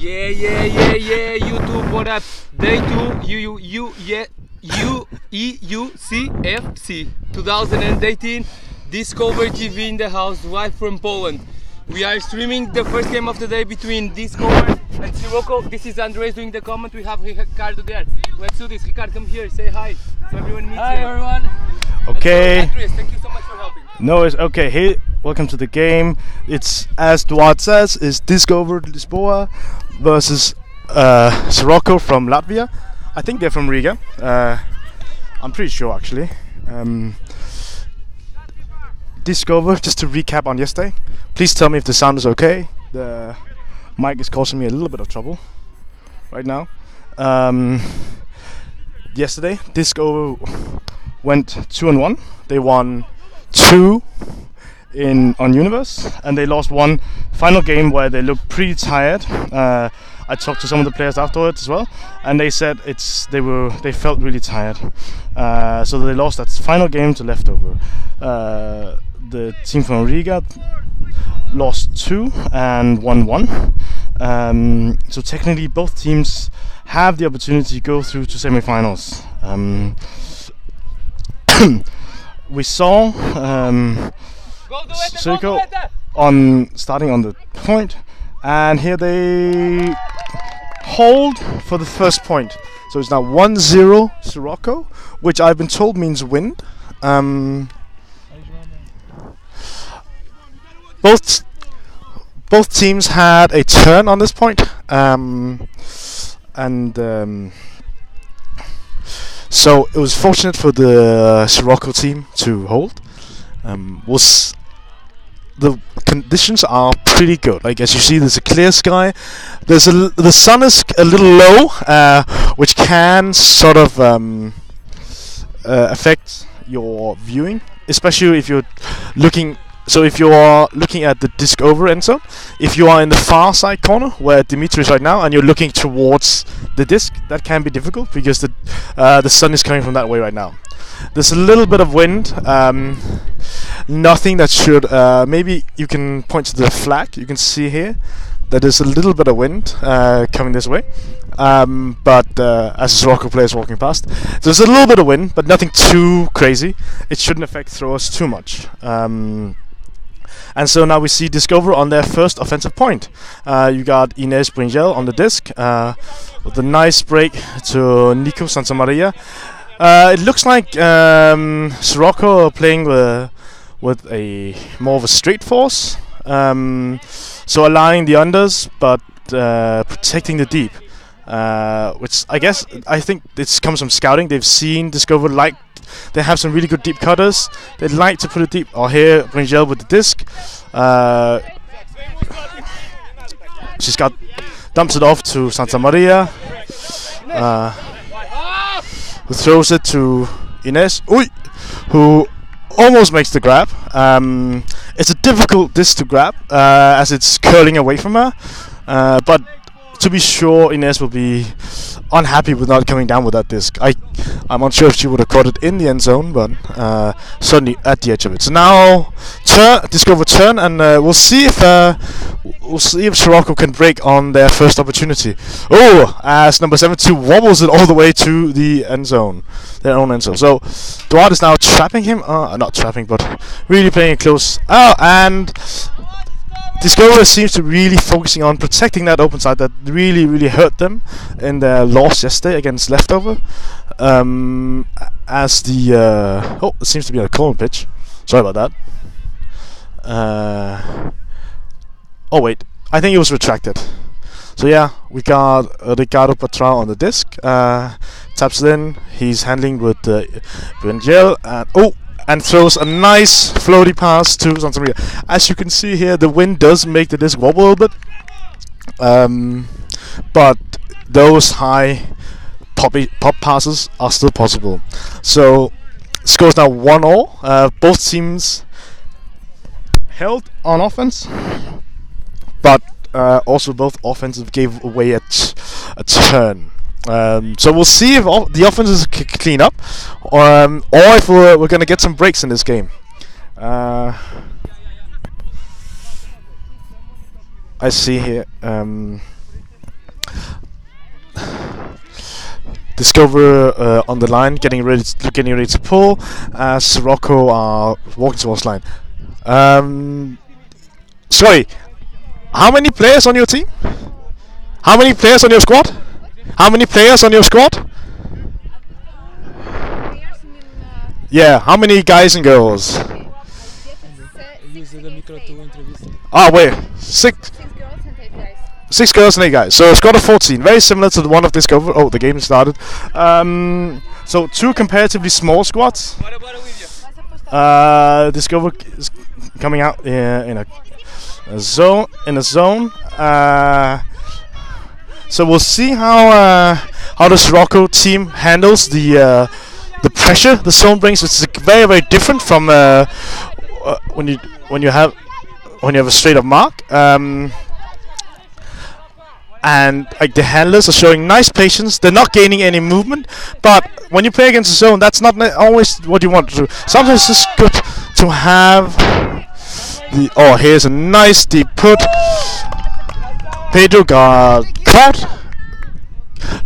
Yeah, YouTube, what up? Day 2, EUCF 2018, Discover TV in the house, live from Poland. We are streaming the first game of the day between Discover and Sirocco. This is Andreas doing the comment. We have Ricardo there. Let's do this. Ricardo, come here, say hi. So everyone meets Hi, you. everyone. Okay. Andreas, thank you so much for helping. No, it's okay. Hey, welcome to the game. It's, as Duarte says, is Discover Lisboa versus Sirocco from Latvia. I think they're from Riga. I'm pretty sure, actually. Discover, just to recap on yesterday. Please tell me if the sound is okay. The mic is causing me a little bit of trouble right now. Yesterday, Discover went 2-1. They won 2 on Universe, and they lost 1 final game where they looked pretty tired. I talked to some of the players afterwards as well, and they said they felt really tired. So they lost that final game to Leftover. The team from Riga lost 2 and won 1. So technically, both teams have the opportunity to go through to semi-finals. We saw Sirocco starting on the point, and here they hold for the first point. So it's now 1-0 Sirocco, which I've been told means wind. Both teams had a turn on this point, so it was fortunate for the Sirocco team to hold. The conditions are pretty good. Like, as you see, there's a clear sky. The sun is a little low, which can sort of affect your viewing, especially if you're looking. So if you are looking at the disc over end zone, if you are in the far side corner where Dimitri is right now, and you're looking towards the disc, that can be difficult because the sun is coming from that way right now. There's a little bit of wind. Nothing that should. Maybe you can point to the flag. You can see here that there's a little bit of wind coming this way. But as a Sirocco player is walking past, there's a little bit of wind, but nothing too crazy. It shouldn't affect throwers too much. And so now we see Discover on their first offensive point. You got Ines Bringel on the disc with a nice break to Nico Santamaria. It looks like Sirocco are playing with a more of a straight force, so allowing the unders but protecting the deep, which I think this comes from scouting. They've seen Discover they have some really good deep cutters. They like to put it deep. Or here, Bringel with the disc. She's dumps it off to Santa Maria, who throws it to Ines, who almost makes the grab. It's a difficult disc to grab as it's curling away from her, but to be sure, Ines will be unhappy with not coming down with that disc. I'm not sure if she would have caught it in the end zone, but certainly at the edge of it. So now Discover turn, and we'll see if Sirocco can break on their first opportunity. Oh, as number 72 wobbles it all the way to the end zone, their own end zone. So Duarte is now trapping him. Not trapping, but really playing it close. And Discover seems to really focusing on protecting that open side that really hurt them in their loss yesterday against Leftover. As the it seems to be a corner pitch. Sorry about that. Oh wait, I think it was retracted. So yeah, we got Ricardo Patron on the disc. Taps it in. He's handling with Bringel and throws a nice floaty pass to Santa Maria. As you can see here, the wind does make the disc wobble a little bit, but those high pop passes are still possible. So scores now 1-1. Both teams held on offense, but also both offenses gave away a turn. So we'll see if the offenses clean up, or if we're going to get some breaks in this game. I see here Discover on the line, getting ready to pull. Sirocco are walking towards line. Sorry, how many players on your team? How many players on your squad? How many players on your squad? Yeah, how many guys and girls? Ah, wait, six girls and 8 guys. So a squad of 14, very similar to the one of Discover. Oh, the game started. So 2 comparatively small squads. Discover is coming out in a zone. So we'll see how the Sirocco team handles the pressure the zone brings, which is very, very different from when you have a straight up mark. And like the handlers are showing nice patience. They're not gaining any movement, but when you play against the zone, that's not always what you want to do. Sometimes it's good to have the. Oh, here's a nice deep put. Pedro got caught,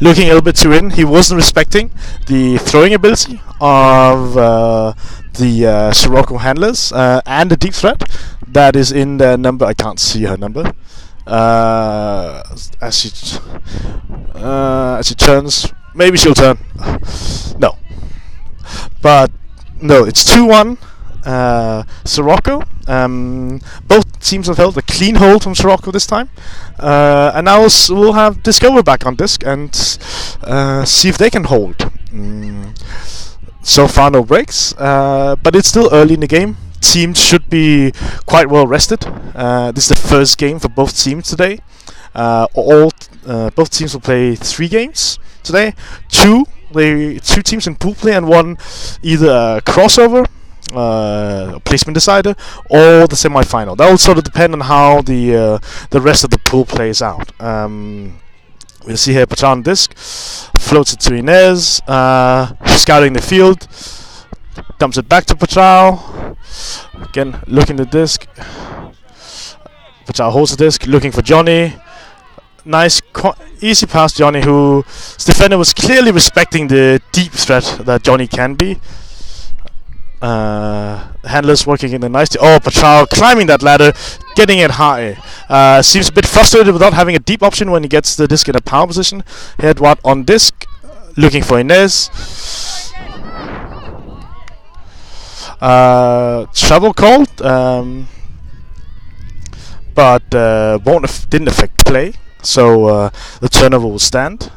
looking a little bit too in. He wasn't respecting the throwing ability of the Sirocco handlers and the deep threat that is in their number. I can't see her number. As she turns, maybe she'll turn. No, but no, it's 2-1. Sirocco. Both teams have held a clean hold from Sirocco this time, and now we'll have Discover back on disc and see if they can hold. So far, no breaks, but it's still early in the game. Teams should be quite well rested. This is the first game for both teams today. Both teams will play 3 games today. Two teams in pool play and one either a crossover, placement decider, or the semi-final. That will sort of depend on how the rest of the pool plays out. We'll see here Pachar on disc, floats it to Inez, scouting the field, dumps it back to Pachar. Again, looking the disc. Pachar holds the disc, looking for Johnny. Nice, easy pass, Johnny, whose defender was clearly respecting the deep threat that Johnny can be. Handlers working in a nice. Oh, Pachar climbing that ladder, getting it high. Seems a bit frustrated without having a deep option when he gets the disc in a power position. Here, Edward on disc, looking for Inez. Trouble called, but didn't affect play, so the turnover will stand.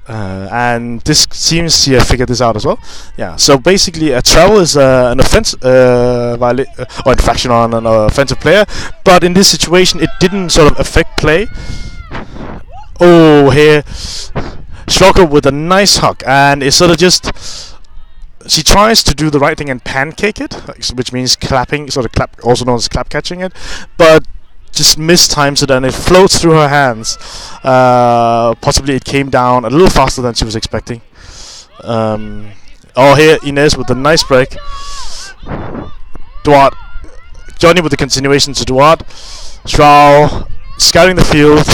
And this seems to have figured this out as well. Yeah, so basically a travel is an offense or infraction on an offensive player, but in this situation it didn't sort of affect play. Oh, here Sirocco with a nice hook, and it's sort of just she tries to do the right thing and pancake it, which means clapping, also known as clap catching it, but just mistimes it and it floats through her hands. Possibly it came down a little faster than she was expecting. Oh, here Inez with a nice break. Johnny with the continuation to Duarte. Strau scouting the field.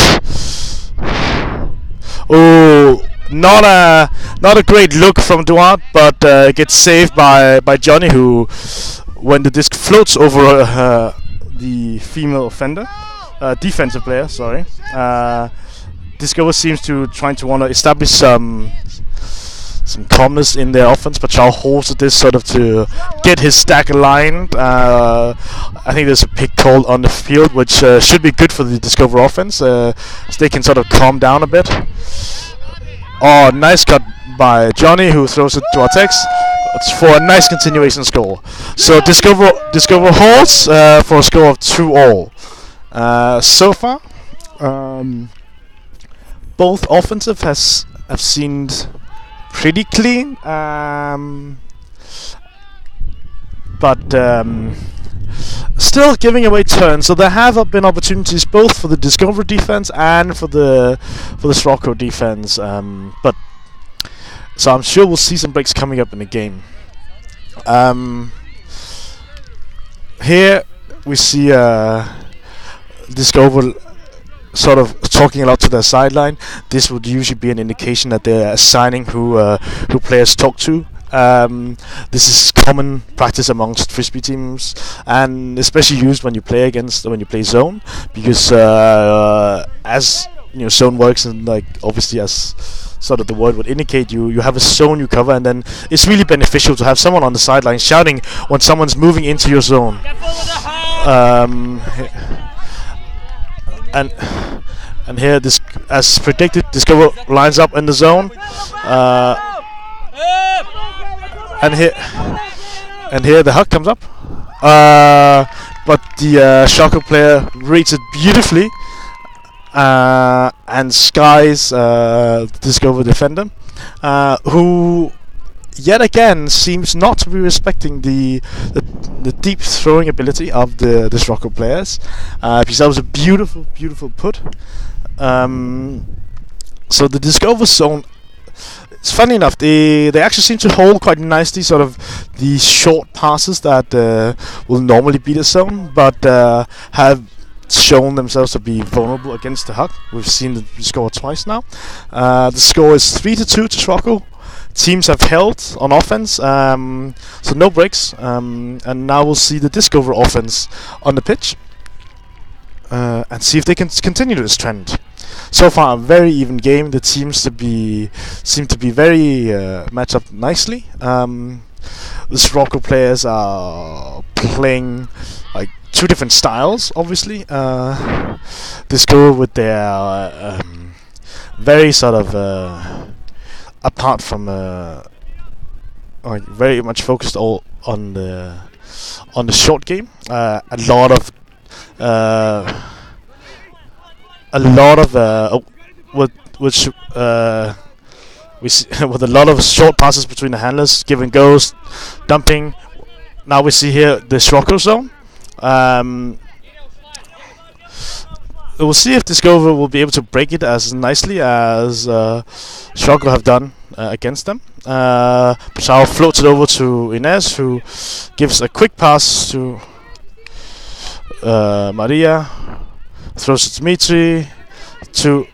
Oh, not a great look from Duarte, but gets saved by Johnny, who, when the disc floats over the female offender, defensive player, sorry. Discover seems to want to establish some calmness in their offense, but Chao holds this sort of to get his stack aligned. I think there's a pick called on the field, which should be good for the Discover offense, so they can sort of calm down a bit. Oh, nice cut by Johnny, who throws it to Artex. It's for a nice continuation score. So Discover holds for a score of 2-all. So far, both offensive have seemed pretty clean, but still giving away turns. So there have been opportunities both for the Discover defense and for the Sirocco defense. But so I'm sure we'll see some breaks coming up in the game. Here we see Discover sort of talking a lot to their sideline. This would usually be an indication that they're assigning who players talk to. This is common practice amongst frisbee teams, and especially used when you play zone, because as you know, zone works, and like obviously as sort of the word would indicate, you have a zone you cover, and then it's really beneficial to have someone on the sideline shouting when someone's moving into your zone. And here, this, as predicted, Discover lines up in the zone, and here the hug comes up, but the Sirocco player reads it beautifully, and skies the Discover defender, who yet again seems not to be respecting the deep throwing ability of the Sirocco players, because that was a beautiful put. So the Discover zone, it's funny enough, they actually seem to hold quite nicely sort of the short passes that will normally be the zone, but have shown themselves to be vulnerable against the hug. We've seen the score twice now. The score is 3-2 to Sirocco. Teams have held on offense, so no breaks, and now we'll see the Discover offense on the pitch, and see if they can continue this trend. So far, a very even game. The teams seem to be very matched up nicely. The Sirocco players are playing like two different styles, obviously. Discover with their very sort of apart from like very much focused all on the short game. A lot of we see with a lot of short passes between the handlers, give and goes, dumping. Now we see here the Sirocco zone. We'll see if Discover will be able to break it as nicely as Sirocco have done against them. Pachau floats it over to Inez, who gives a quick pass to Maria, throws it to Dmitry, to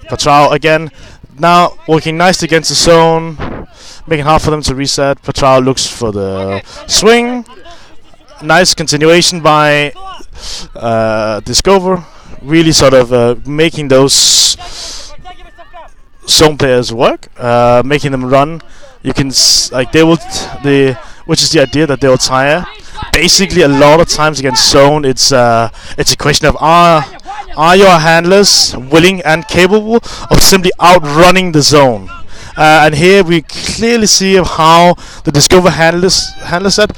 Pachau again. Now working nicely against the zone, making hard for them to reset. Pachau looks for the swing. Nice continuation by Discover, really sort of making those zone players work, making them run. You can like they will which is the idea that they will tire. Basically, a lot of times against zone, it's a question of are your handlers willing and capable of simply outrunning the zone. And here we clearly see how the Discover handler set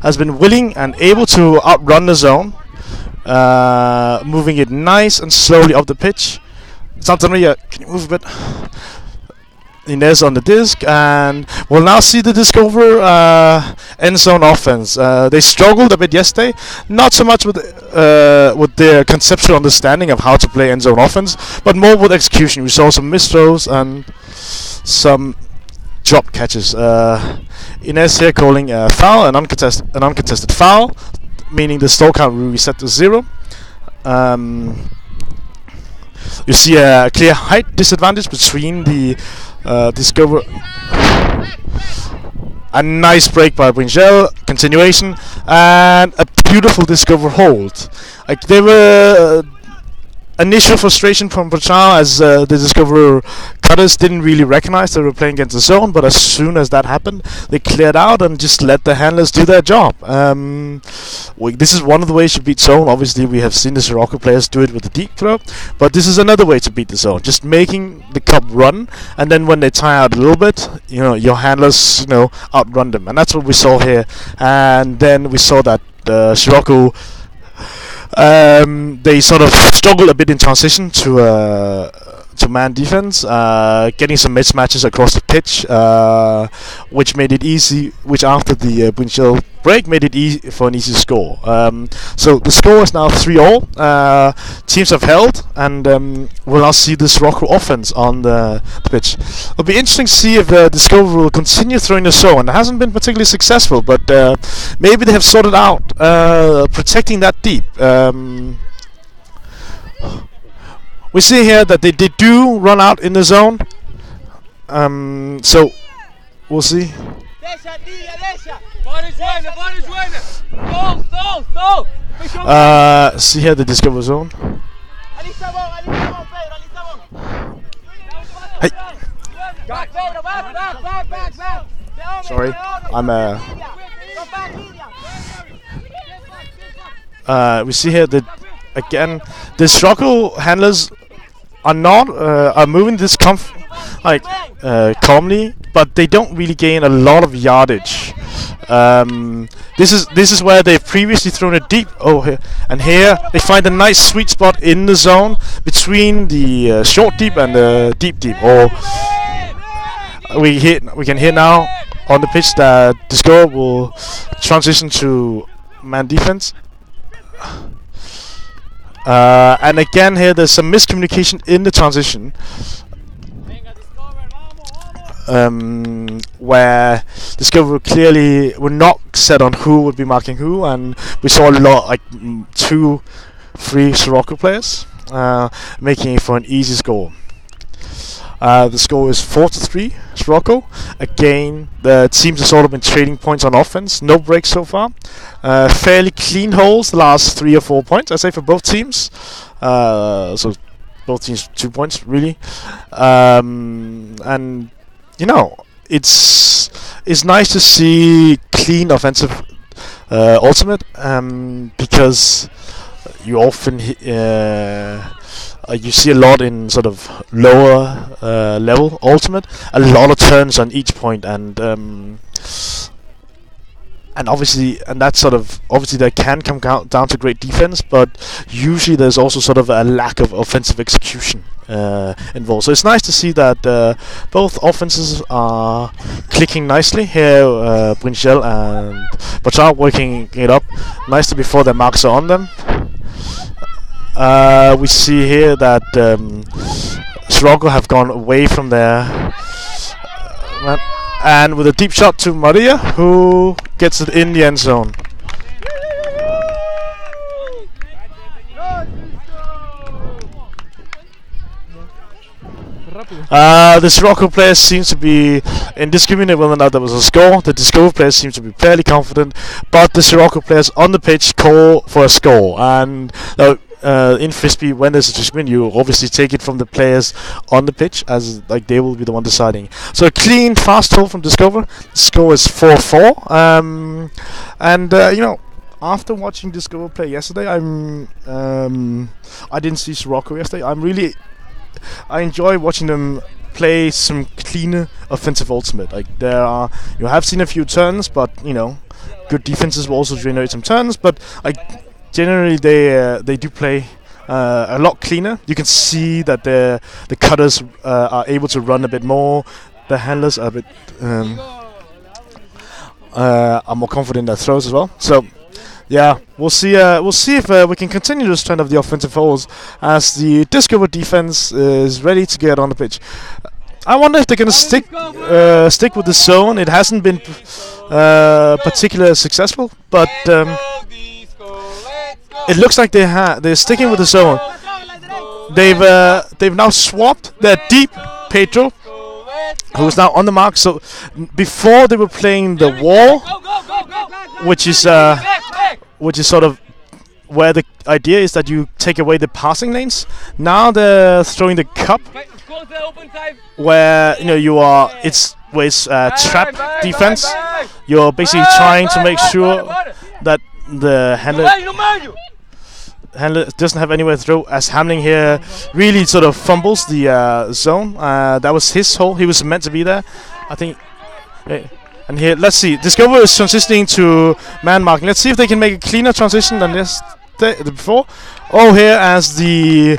has been willing and able to outrun the zone, moving it nice and slowly up the pitch. Santa Maria, can you move a bit? Inez on the disc, and we'll now see the Discover end zone offense. They struggled a bit yesterday, not so much with their conceptual understanding of how to play end zone offense, but more with execution. We saw some missed throws and some drop catches. Inez here calling a foul, an uncontested foul, meaning the stall count will reset to 0. You see a clear height disadvantage between the Discover. A nice break by Bringel, continuation, and a beautiful Discover hold. Like they were initial frustration from Pachau as the Discover cutters didn't really recognize they were playing against the zone, but as soon as that happened, they cleared out and just let the handlers do their job. This is one of the ways you beat zone. Obviously, we have seen the Sirocco players do it with the deep throw, but this is another way to beat the zone. Just making the cup run, and then when they tire out a little bit, your handlers, outrun them, and that's what we saw here. And then we saw that Sirocco. They sort of struggled a bit in transition to man defense, getting some mismatches across the pitch, which made it easy. Which after the Bunchel break made it easy for an easy score. So the score is now 3-all. Teams have held, and we'll now see this Sirocco offense on the pitch. It'll be interesting to see if Discover will continue throwing the zone. It hasn't been particularly successful, but maybe they have sorted out protecting that deep. we see here that they do run out in the zone. So we'll see. See here the discover zone. Hey. Sorry, I'm we see here that again the Sirocco handlers are not are moving this calmly, but they don't really gain a lot of yardage. This is where they've previously thrown it deep. Oh, here and here they find a nice sweet spot in the zone between the short deep and the deep. Or we can hear now on the pitch that the score will transition to man defense. And again here there's some miscommunication in the transition, where Discover clearly were not set on who would be marking who, and we saw a lot, like 2-3 Sirocco players, making it for an easy score. The score is 4-3 Sirocco. Again, the teams have sort of been trading points on offense. No breaks so far. Fairly clean holes the last 3 or 4 points, I say, for both teams. So both teams 2 points really. And you know, it's nice to see clean offensive ultimate, because you often you see a lot in sort of lower level ultimate, a lot of turns on each point, and obviously, and that sort of obviously that can come down to great defense, but usually there's also sort of a lack of offensive execution involved. So it's nice to see that both offenses are clicking nicely here. Brinchel and Boya working it up nicely before their marks are on them. We see here that Sirocco have gone away from their and with a deep shot to Maria, who gets it in the end zone. The Sirocco players seem to be indiscriminate whether or not there was a score. The Discover players seem to be fairly confident, but the Sirocco players on the pitch call for a score. And in Frisbee, when there's a disagreement, you obviously take it from the players on the pitch, as like they will be the one deciding. So a clean, fast hole from Discover. The score is 4-4. You know, after watching Discover play yesterday, I didn't see Sirocco yesterday. I enjoy watching them play some cleaner offensive ultimate. Like you have seen a few turns, but you know, good defenses will also generate some turns. But generally they do play a lot cleaner. You can see that the cutters are able to run a bit more. The handlers are a bit are more confident in their throws as well. So yeah, we'll see if we can continue this trend of the offensive holes as the Discover defense is ready to get on the pitch. I wonder if they're gonna stick with the zone. It hasn't been particularly successful, but it looks like they're sticking with the zone. They've now swapped their deep Pedro, who is now on the mark. So before they were playing the wall, which is sort of where the idea is that you take away the passing lanes. Now they're throwing the cup, where it's trap defense. You're basically trying to make sure that the handler doesn't have anywhere to throw, as Hamling here really sort of fumbles the zone. That was his hole. He was meant to be there, I think. And here, let's see. Discover is transitioning to man marking. Let's see if they can make a cleaner transition than before. Oh, here as the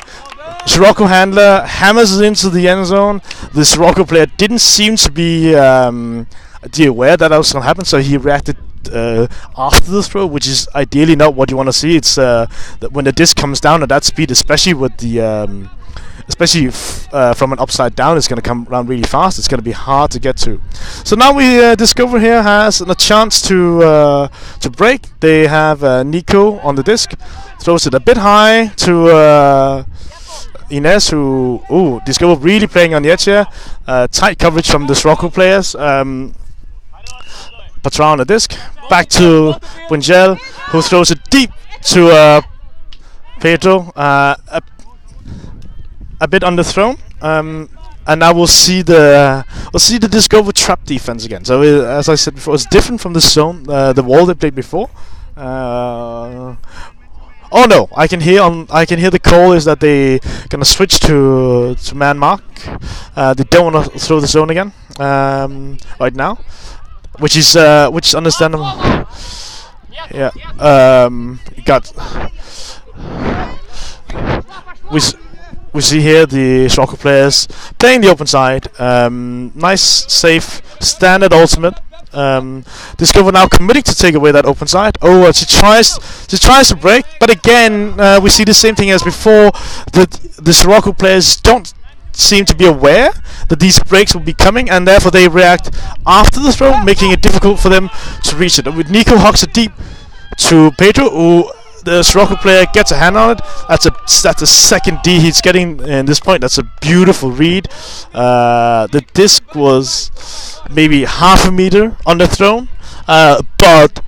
Sirocco handler hammers it into the end zone. The Sirocco player didn't seem to be aware that was going to happen, so he reacted after the throw, which is ideally not what you want to see. It's that when the disc comes down at that speed, especially with the from an upside down, it's going to come around really fast. It's going to be hard to get to. So now we Discover here has a chance to break. They have Nico on the disc, throws it a bit high to Ines, who Discover really playing on the edge here. Tight coverage from the Sirocco players. Patra on the disc. Back to Bunjel, who throws it deep to Pedro. A bit underthrown. And now we'll see the Discover trap defense again. So as I said before, it's different from the zone, the wall they played before. Oh no! I can hear the call is that they gonna switch to man mark. They don't want to throw the zone again right now, which is understandable. Yeah. We see here the Sirocco players playing the open side. Nice, safe, standard ultimate. Discover now committing to take away that open side. Oh, she tries to break, but again we see the same thing as before. The Sirocco players don't seem to be aware that these breaks will be coming, and therefore they react after the throw, making it difficult for them to reach it. And with Nico hucks it deep to Pedro, who the Sirocco player gets a hand on it. That's a second D he's getting in this point. That's a beautiful read. The disc was maybe half a meter underthrown, but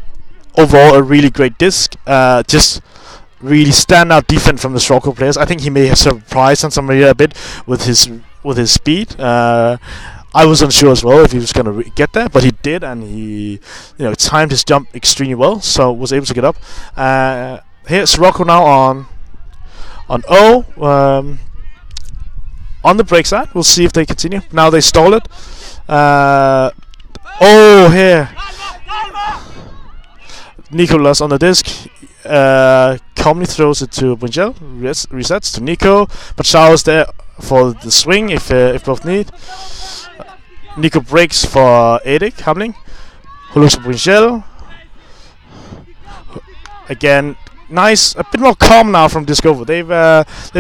overall a really great disc. Just really standout defense from the Sirocco players. I think he may have surprised on somebody a bit with his speed. I was unsure as well if he was going to get there, but he did, and he timed his jump extremely well, so was able to get up. Here's Sirocco now on O. On the break side, we'll see if they continue. Now they stall it. Here Nicolas on the disc. Calmly throws it to Bunjel. Resets to Nico, but Charles there for the swing if both need. Nico breaks for Erik Hamling, who looks at Bunjel. Again, nice, a bit more calm now from Discover. They've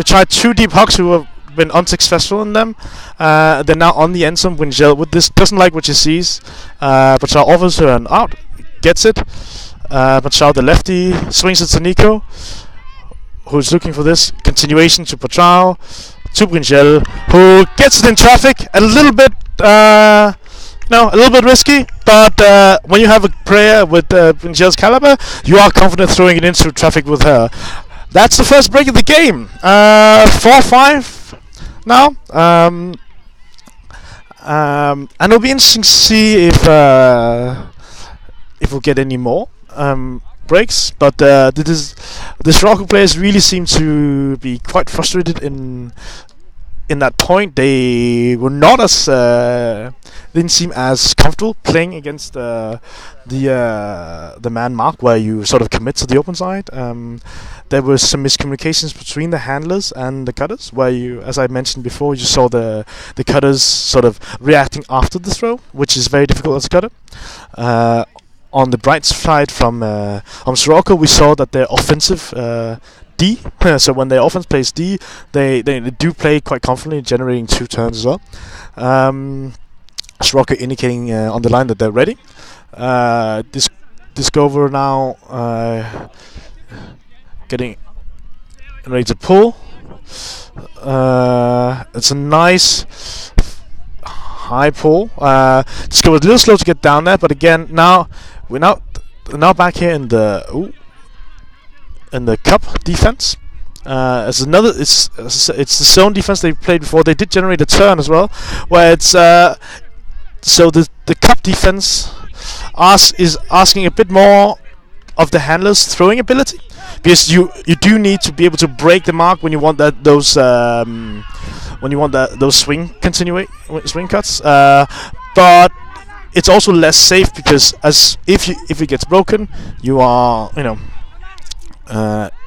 tried 2 deep hucks who have been unsuccessful in them. They're now on the end zone. Bunjel with this doesn't like what she sees, but Charles offers her an out, gets it. But Charles the lefty swings it to Nico, who's looking for this continuation to Patrao, to Bunjel, who gets it in traffic. A little bit risky, but when you have a player with Bunjel's caliber, you are confident throwing it into traffic with her. That's the first break of the game. 4-5 now. And it'll be interesting to see if we'll get any more breaks. But the Sirocco players really seem to be quite frustrated in that point. They were not as didn't seem as comfortable playing against the man mark, where you sort of commit to the open side. There were some miscommunications between the handlers and the cutters, where you, as I mentioned before, you saw the cutters sort of reacting after the throw, which is very difficult as a cutter. On the bright side from Sirocco, we saw that their offensive D, so when their offense plays D, they do play quite confidently, generating 2 turns as well. Sirocco indicating on the line that they're ready. Discover now getting ready to pull. It's a nice high pull. Discover a little slow to get down there, but again, now we're now back here in the cup defense. It's the zone defense they played before. They did generate a turn as well, where it's so the cup defense is asking a bit more of the handler's throwing ability, because you do need to be able to break the mark when you want those swing cuts. But it's also less safe, because if it gets broken, you are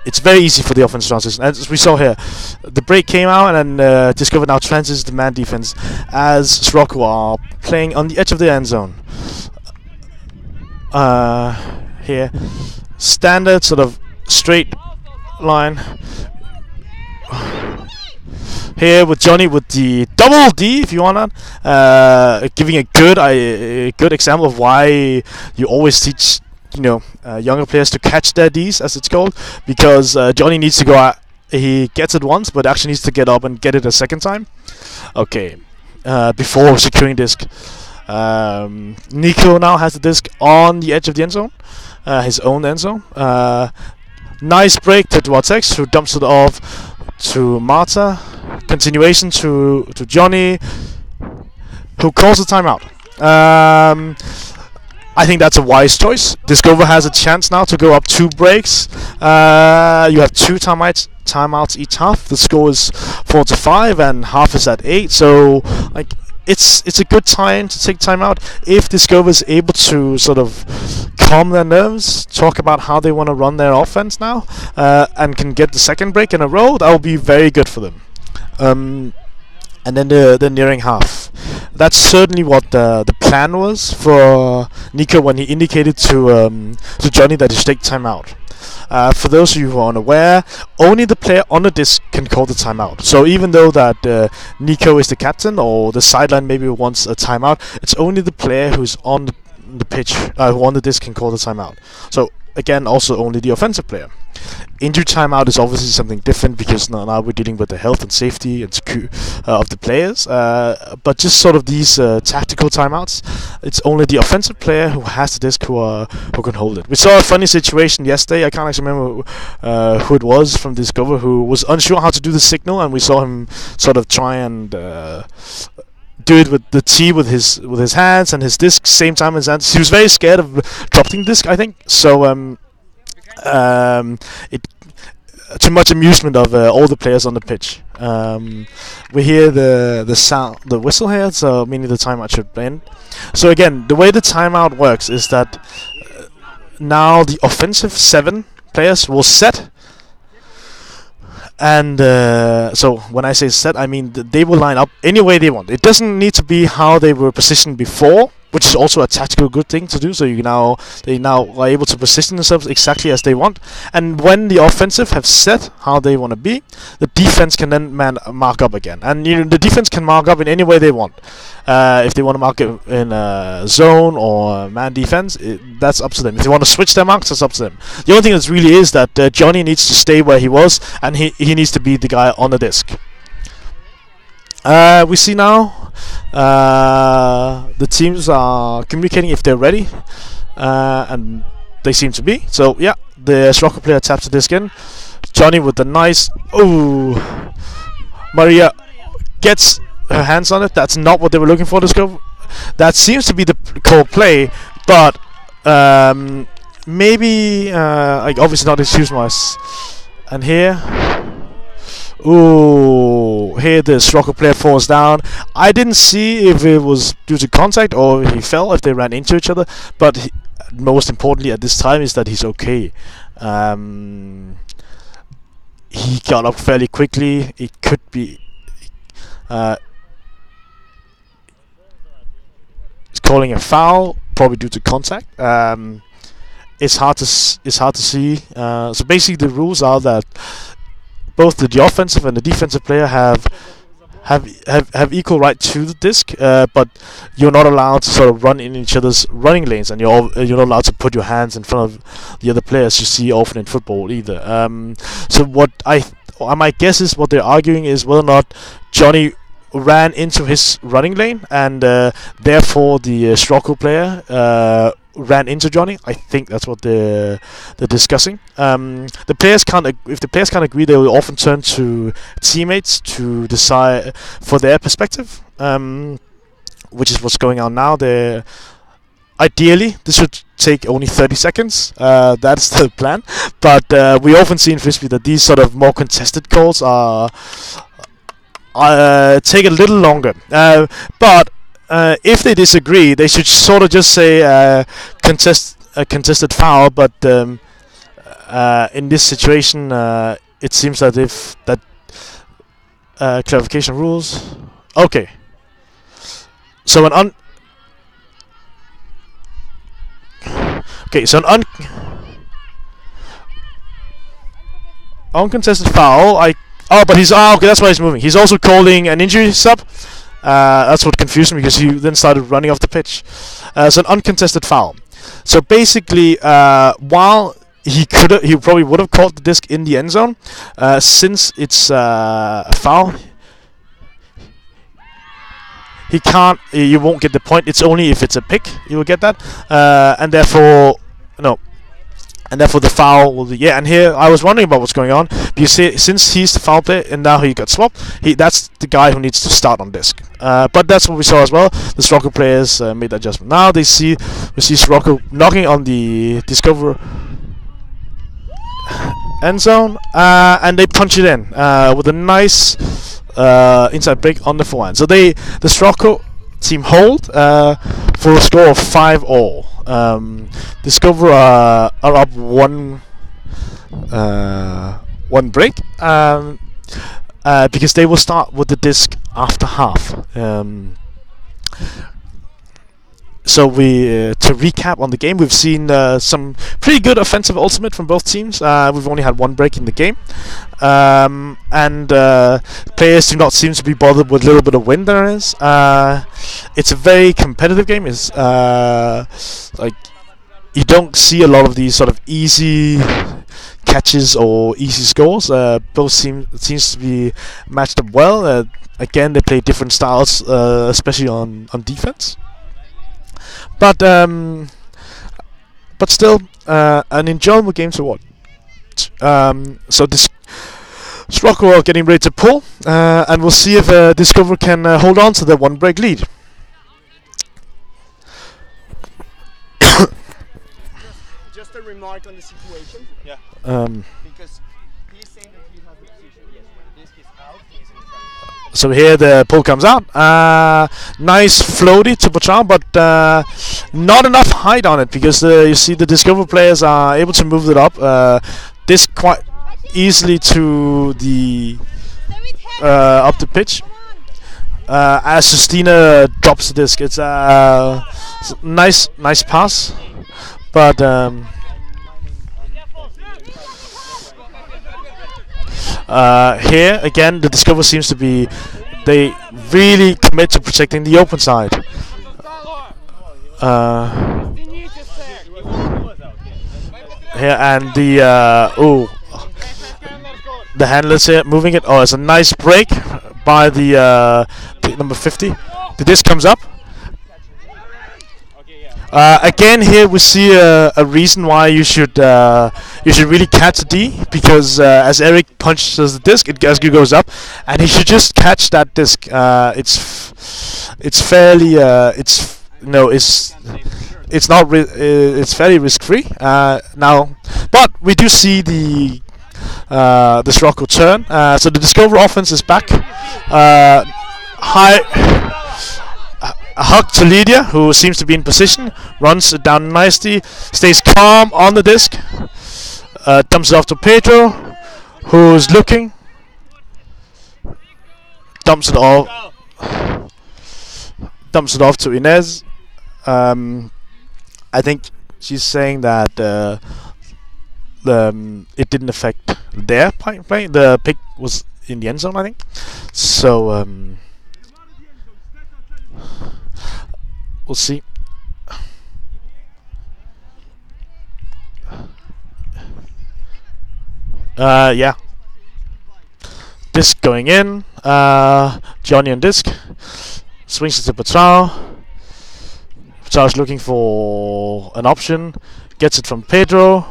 it's very easy for the offense transition. As we saw here, the break came out, and then Discover now transitions to man defense as Sirocco are playing on the edge of the end zone. Here, standard sort of straight line. Here with Johnny with the double D, if you want that, giving a good example of why you always teach younger players to catch their Ds, as it's called, because Johnny needs to go He gets it once, but actually needs to get up and get it a second time. Okay. Before securing disc. Nico now has the disc on the edge of the end zone. His own end zone. Nice break to Duartex, who dumps it off to Marta. Continuation to Johnny, who calls the timeout. I think that's a wise choice. Discover has a chance now to go up 2 breaks. You have 2 timeouts each half. The score is 4-5, and half is at 8. So, like, it's a good time to take timeout if Discover is able to sort of calm their nerves, talk about how they want to run their offense now, and can get the second break in a row. That will be very good for them. And then the nearing half. That's certainly what the plan was for Nico when he indicated to Johnny that he should take timeout. For those of you who are unaware, only the player on the disc can call the timeout. So even though that Nico is the captain or the sideline maybe wants a timeout, it's only the player who's on the pitch, who on the disc can call the timeout. So again, also only the offensive player. Injury timeout is obviously something different because now we're dealing with the health and safety and of the players. But just sort of these tactical timeouts, it's only the offensive player who has the disc who can hold it. We saw a funny situation yesterday. I can't actually remember who it was from Discover who was unsure how to do the signal, and we saw him sort of try and do it with the T with his hands and his disc same time as hands. He was very scared of dropping the disc, I think. So it too much amusement of all the players on the pitch. We hear the sound, the whistle here, so meaning the timeout should end. So again, the way the timeout works is that now the offensive 7 players will set. And so when I say set, I mean they will line up any way they want. It doesn't need to be how they were positioned before, which is also a tactical good thing to do. So they now are able to position themselves exactly as they want. And when the offensive have set how they want to be, the defense can then mark up again. And the defense can mark up in any way they want. If they want to mark it in a zone or man defense, that's up to them. If they want to switch their marks, that's up to them. The only thing that really is that Johnny needs to stay where he was, and he needs to be the guy on the disc. We see now the teams are communicating if they're ready, and they seem to be. So yeah, the Sirocco player taps the disc in. Johnny with the nice, Maria gets her hands on it. That's not what they were looking for. That seems to be the core play, but maybe like obviously not excuse myself. And here. Here the Sirocco player falls down. I didn't see if it was due to contact or if he fell, if they ran into each other, but most importantly at this time is that he's okay. He got up fairly quickly. It could be he's calling a foul, probably due to contact. It's hard to see. So basically the rules are that both the offensive and the defensive player have equal right to the disc, but you're not allowed to sort of run in each other's running lanes, and you're not allowed to put your hands in front of the other players. You see often in football either. So what my guess is what they're arguing is whether or not Johnny ran into his running lane, and therefore the Sirocco player ran into Johnny. I think that's what they're discussing. The players can't. If the players can't agree, they will often turn to teammates to decide for their perspective, which is what's going on now. Ideally, this should take only 30 seconds. That's the plan. But we often see in frisbee that these sort of more contested calls take a little longer. But if they disagree, they should sort of just say contested foul. But in this situation, it seems that if that clarification rules. Okay. So an uncontested foul. But he's okay. That's why he's moving. He's also calling an injury sub. That's what confused me because he then started running off the pitch. So an uncontested foul. So basically, while he probably would have caught the disc in the end zone. Since it's a foul, he can't. You won't get the point. It's only if it's a pick you will get that, and therefore no. And therefore the foul will be, yeah. And here I was wondering about what's going on. You see, since he's the foul player and now he got swapped, that's the guy who needs to start on disc. But that's what we saw as well. The Sirocco players made that adjustment. Now we see Sirocco knocking on the Discover end zone, and they punch it in with a nice inside break on the forehand. So the Sirocco team hold for a score of 5-all. Discover are up one break because they will start with the disc after half. So to recap on the game, we've seen some pretty good offensive ultimate from both teams. We've only had one break in the game, and players do not seem to be bothered with a little bit of wind there is. It's a very competitive game. It's like you don't see a lot of these sort of easy catches or easy scores. Both seems to be matched up well. Again, they play different styles, especially on defense. But still, an enjoyable game to watch. So this Sirocco are getting ready to pull, and we'll see if Discover can hold on to their one break lead. Just a remark on the situation. Yeah. Because he's saying that he has a position. Yes, when the disc is out, he's in front. So here the pull comes out. Nice floaty to Bertrand, but not enough height on it because you see the Discover players are able to move it up. This quite easily to the up the pitch. As Justina drops the disc, it's a nice pass, but here again the Discover seems to be, they really commit to protecting the open side. Here and the handlers here moving it. Oh, it's a nice break by the number 50. The disc comes up. Again, here we see a reason why you should really catch D, because as Eric punches the disc, it goes up, and he should just catch that disc. It's fairly it's fairly risk-free now, but we do see the Sirocco turn. So the Discover offense is back. A hug to Lydia, who seems to be in position, runs it down nicely, stays calm on the disc, dumps it off to Pedro, who's looking, dumps it off to Inez. I think she's saying that it didn't affect their play. The pick was in the end zone, I think. So we'll see. Yeah. Disc going in. Johnny on disc. Swings it to Bertrand. Bertrand's looking for an option. Gets it from Pedro.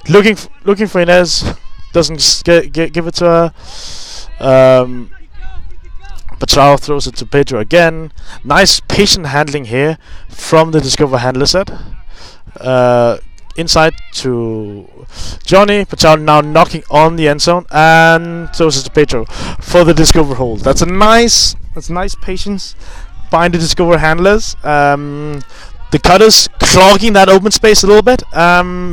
Looking for Inez. Doesn't give it to her. Bertrand throws it to Pedro again. Nice patient handling here from the Discover handler set. Inside to Johnny. Bertrand now knocking on the end zone and throws it to Pedro for the Discover hold. That's nice patience behind the Discover handlers. The cutters clogging that open space a little bit,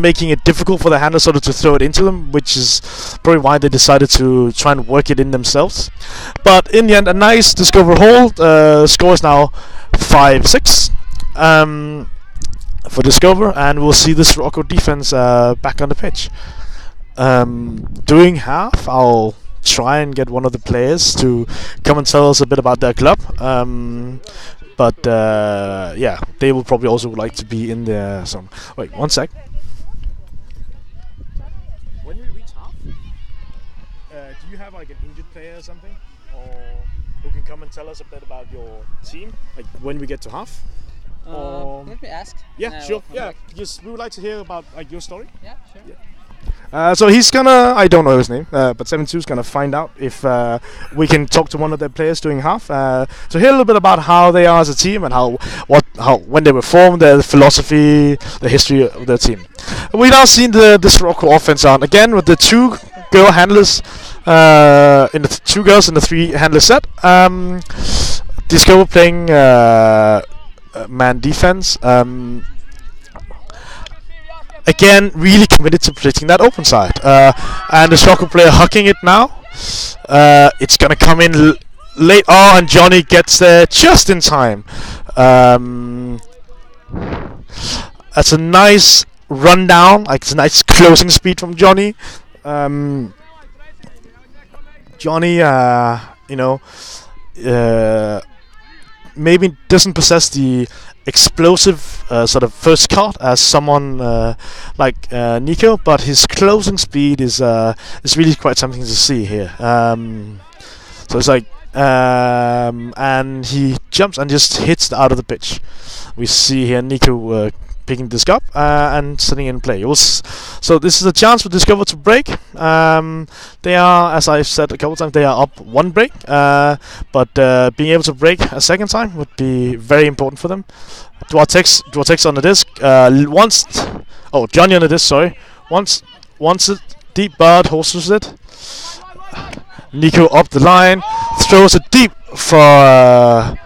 making it difficult for the handler sort of to throw it into them, which is probably why they decided to try and work it in themselves. But in the end, a nice Discover hold. Score is now 5-6 for Discover, and we'll see the Sirocco defense back on the pitch. During half, I'll try and get one of the players to come and tell us a bit about their club. But yeah, they will probably also like to be in there. Wait, one sec. like an injured player or something, or who can come and tell us a bit about your team, like when we get to half? Let me ask. Yeah, sure. Yeah, because we would like to hear about like your story. Yeah, sure. Yeah. So he's gonna, I don't know his name, but 72 is gonna find out if we can talk to one of their players doing half. So hear a little bit about how they are as a team and how when they were formed, their philosophy, the history of their team. We now see the Sirocco offense on again with the two girl handlers, in the two girls in the three handler set. Discover playing man defense. Again, really committed to protecting that open side. And the Sirocco player hucking it now. It's gonna come in late. Oh, and Johnny gets there just in time. That's a nice rundown. Like it's a nice closing speed from Johnny. Johnny, you know, maybe doesn't possess the explosive sort of first cut as someone like Nico, but his closing speed is really quite something to see here. So it's like, and he jumps and just hits out of the pitch. We see here Nico picking this up and setting in play. So this is a chance for Discover to break. They are, as I've said a couple times, they are up one break, but being able to break a second time would be very important for them. Duartex on the disc. Johnny on the disc. Sorry. Wants it deep, but horses it. Nico up the line, throws it deep for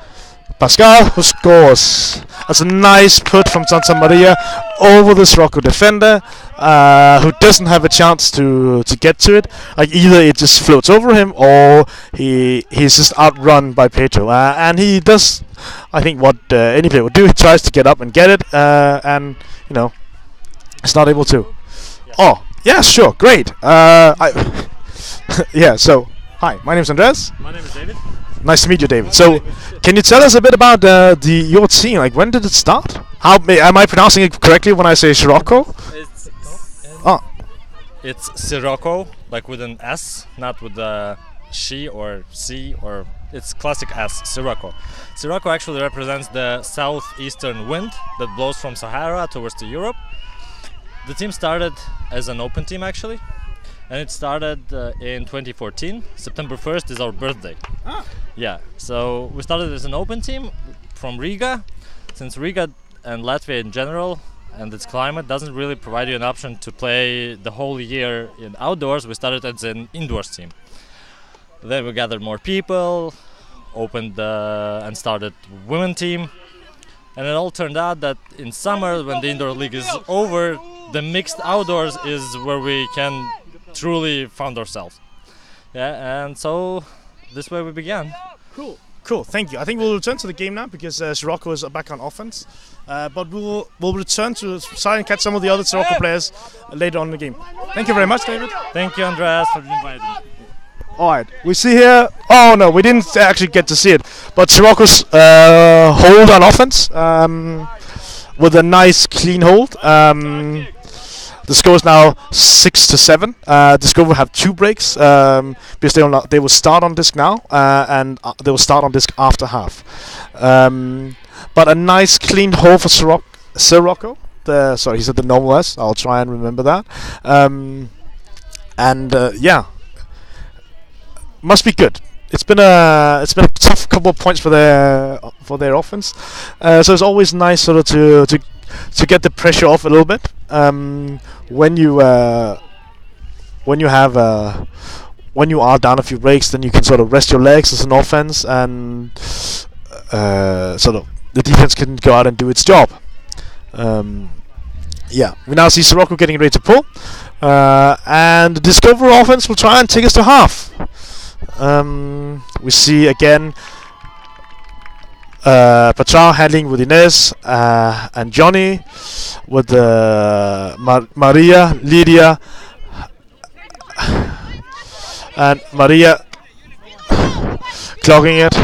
Pascal, who scores. That's a nice put from Santa Maria over the Sirocco defender, who doesn't have a chance to get to it. Like either it just floats over him, or he's just outrun by Pedro. And he does, I think, what any player would do. He tries to get up and get it, and you know, it's not able to. Oh, yeah, sure, great. Yeah. So, hi, my name is Andreas. My name is David. Nice to meet you, David. So, can you tell us a bit about your team? Like, when did it start? Am I pronouncing it correctly when I say Sirocco? It's Sirocco, like with an S, not with the she or C, or it's classic S, Sirocco. Sirocco actually represents the southeastern wind that blows from Sahara towards to Europe. The team started as an open team actually, and it started in 2014. September 1st is our birthday. Yeah, so we started as an open team from Riga. Since Riga and Latvia in general and its climate doesn't really provide you an option to play the whole year in outdoors, we started as an indoors team. Then we gathered more people, opened and started women team, and it all turned out that in summer, when the indoor league is over, the mixed outdoors is where we can truly found ourselves. Yeah, and so this way we began. Cool, thank you. I think we'll return to the game now because Sirocco is back on offense. But we'll return to try and catch some of the other Sirocco players later on in the game. Thank you very much, David. Thank you, Andreas, for inviting me. Alright, we see here. Oh no, we didn't actually get to see it. But Sirocco's hold on offense with a nice clean hold. The score is now 6-7. Discover have 2 breaks because they will start on disc now and they will start on disc after half. But a nice clean hold for Sirocco. Sorry, he said the normal S. I'll try and remember that. Yeah, must be good. It's been a tough couple of points for their offense. So it's always nice sort of to get the pressure off a little bit. When you are down a few breaks, then you can sort of rest your legs as an offense, and sort of the defense can go out and do its job. Yeah, we now see Sirocco getting ready to pull, and the Discover offense will try and take us to half. We see again Pachao handling with Inez and Johnny, with Maria, Lydia, and Maria clogging it.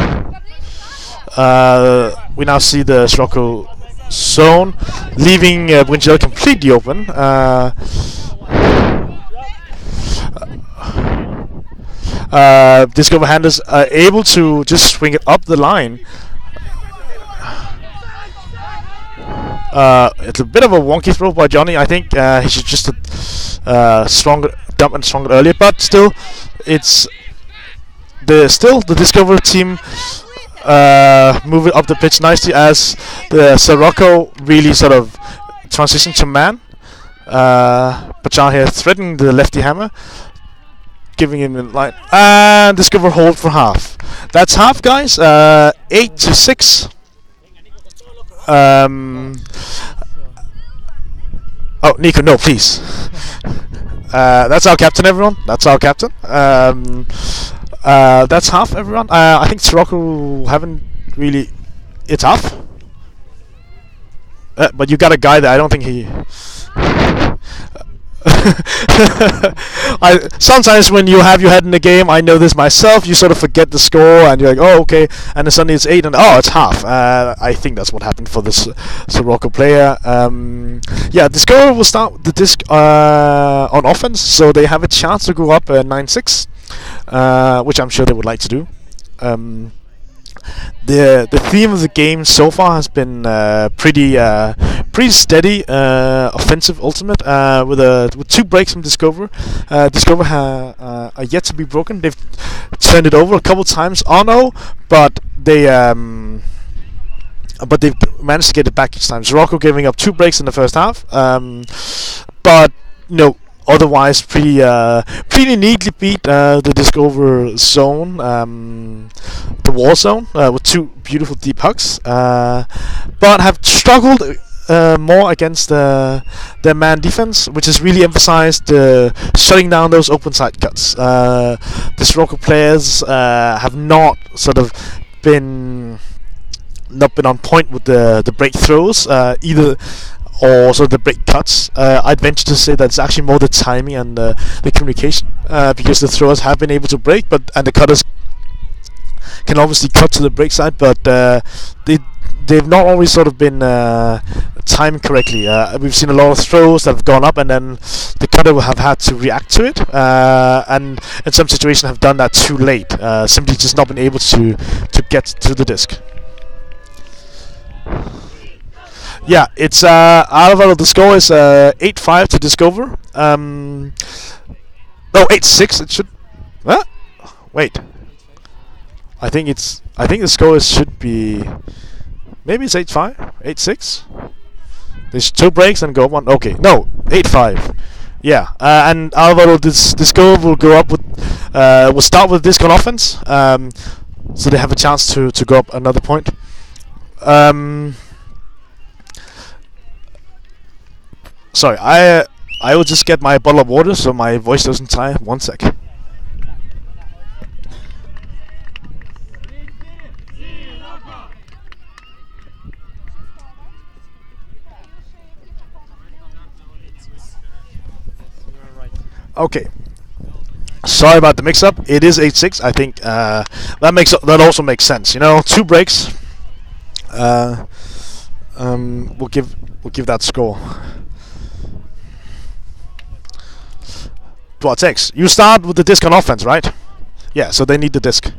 We now see the Sirocco zone, leaving Brinchel completely open. Discover handlers are able to just swing it up the line. It's a bit of a wonky throw by Johnny. I think he should just stronger dump and stronger earlier, but still, it's the Discover team moving up the pitch nicely as the Sirocco really sort of transition to man. Bachar here threatening the lefty hammer, giving him the line, and Discover hold for half. That's half, guys. 8-6. Oh, Nico, no, please. That's our captain, everyone. That's our captain. That's half, everyone. I think Sirocco haven't really. It's half. But you got a guy that I don't think he. Sometimes when you have your head in the game, I know this myself, you sort of forget the score and you're like, oh, okay, and then suddenly it's 8 and oh, it's half. I think that's what happened for this Sirocco player. Yeah, Discover will start the disc on offense, so they have a chance to go up 9-6, which I'm sure they would like to do. The theme of the game so far has been pretty steady, offensive ultimate with 2 breaks from Discover. Discover are yet to be broken. They've turned it over a couple times on but they've managed to get it back each time. Sirocco giving up 2 breaks in the first half, but no. Otherwise, pretty neatly beat the Discover zone, the war zone, with 2 beautiful deep hugs, but have struggled more against their man defense, which has really emphasized shutting down those open side cuts. The Sirocco players have not sort of been on point with the break throws either. Or so the break cuts. I'd venture to say that it's actually more the timing and the communication, because the throwers have been able to break, and the cutters can obviously cut to the break side, but they've not always sort of been timed correctly. We've seen a lot of throws that have gone up, and then the cutter will have had to react to it, and in some situations have done that too late, simply just not been able to get to the disc. Yeah, it's Alvaro. The score is 8-5 to Discover. No, 8-6. It should. Huh? Wait. I think the score should be. Maybe it's 8-5, 8-6. There's 2 breaks and go 1. Okay, no, 8-5. Yeah, and Alvaro, this score will go up with. We'll start with disc on offense. So they have a chance to go up another point. Sorry, I will just get my bottle of water so my voice doesn't tire. 1 sec. Okay. Sorry about the mix-up. It is 8-6. I think that also makes sense. You know, 2 breaks. We'll give that score. Tex, you start with the disc on offense, right? Yeah, so they need the disc.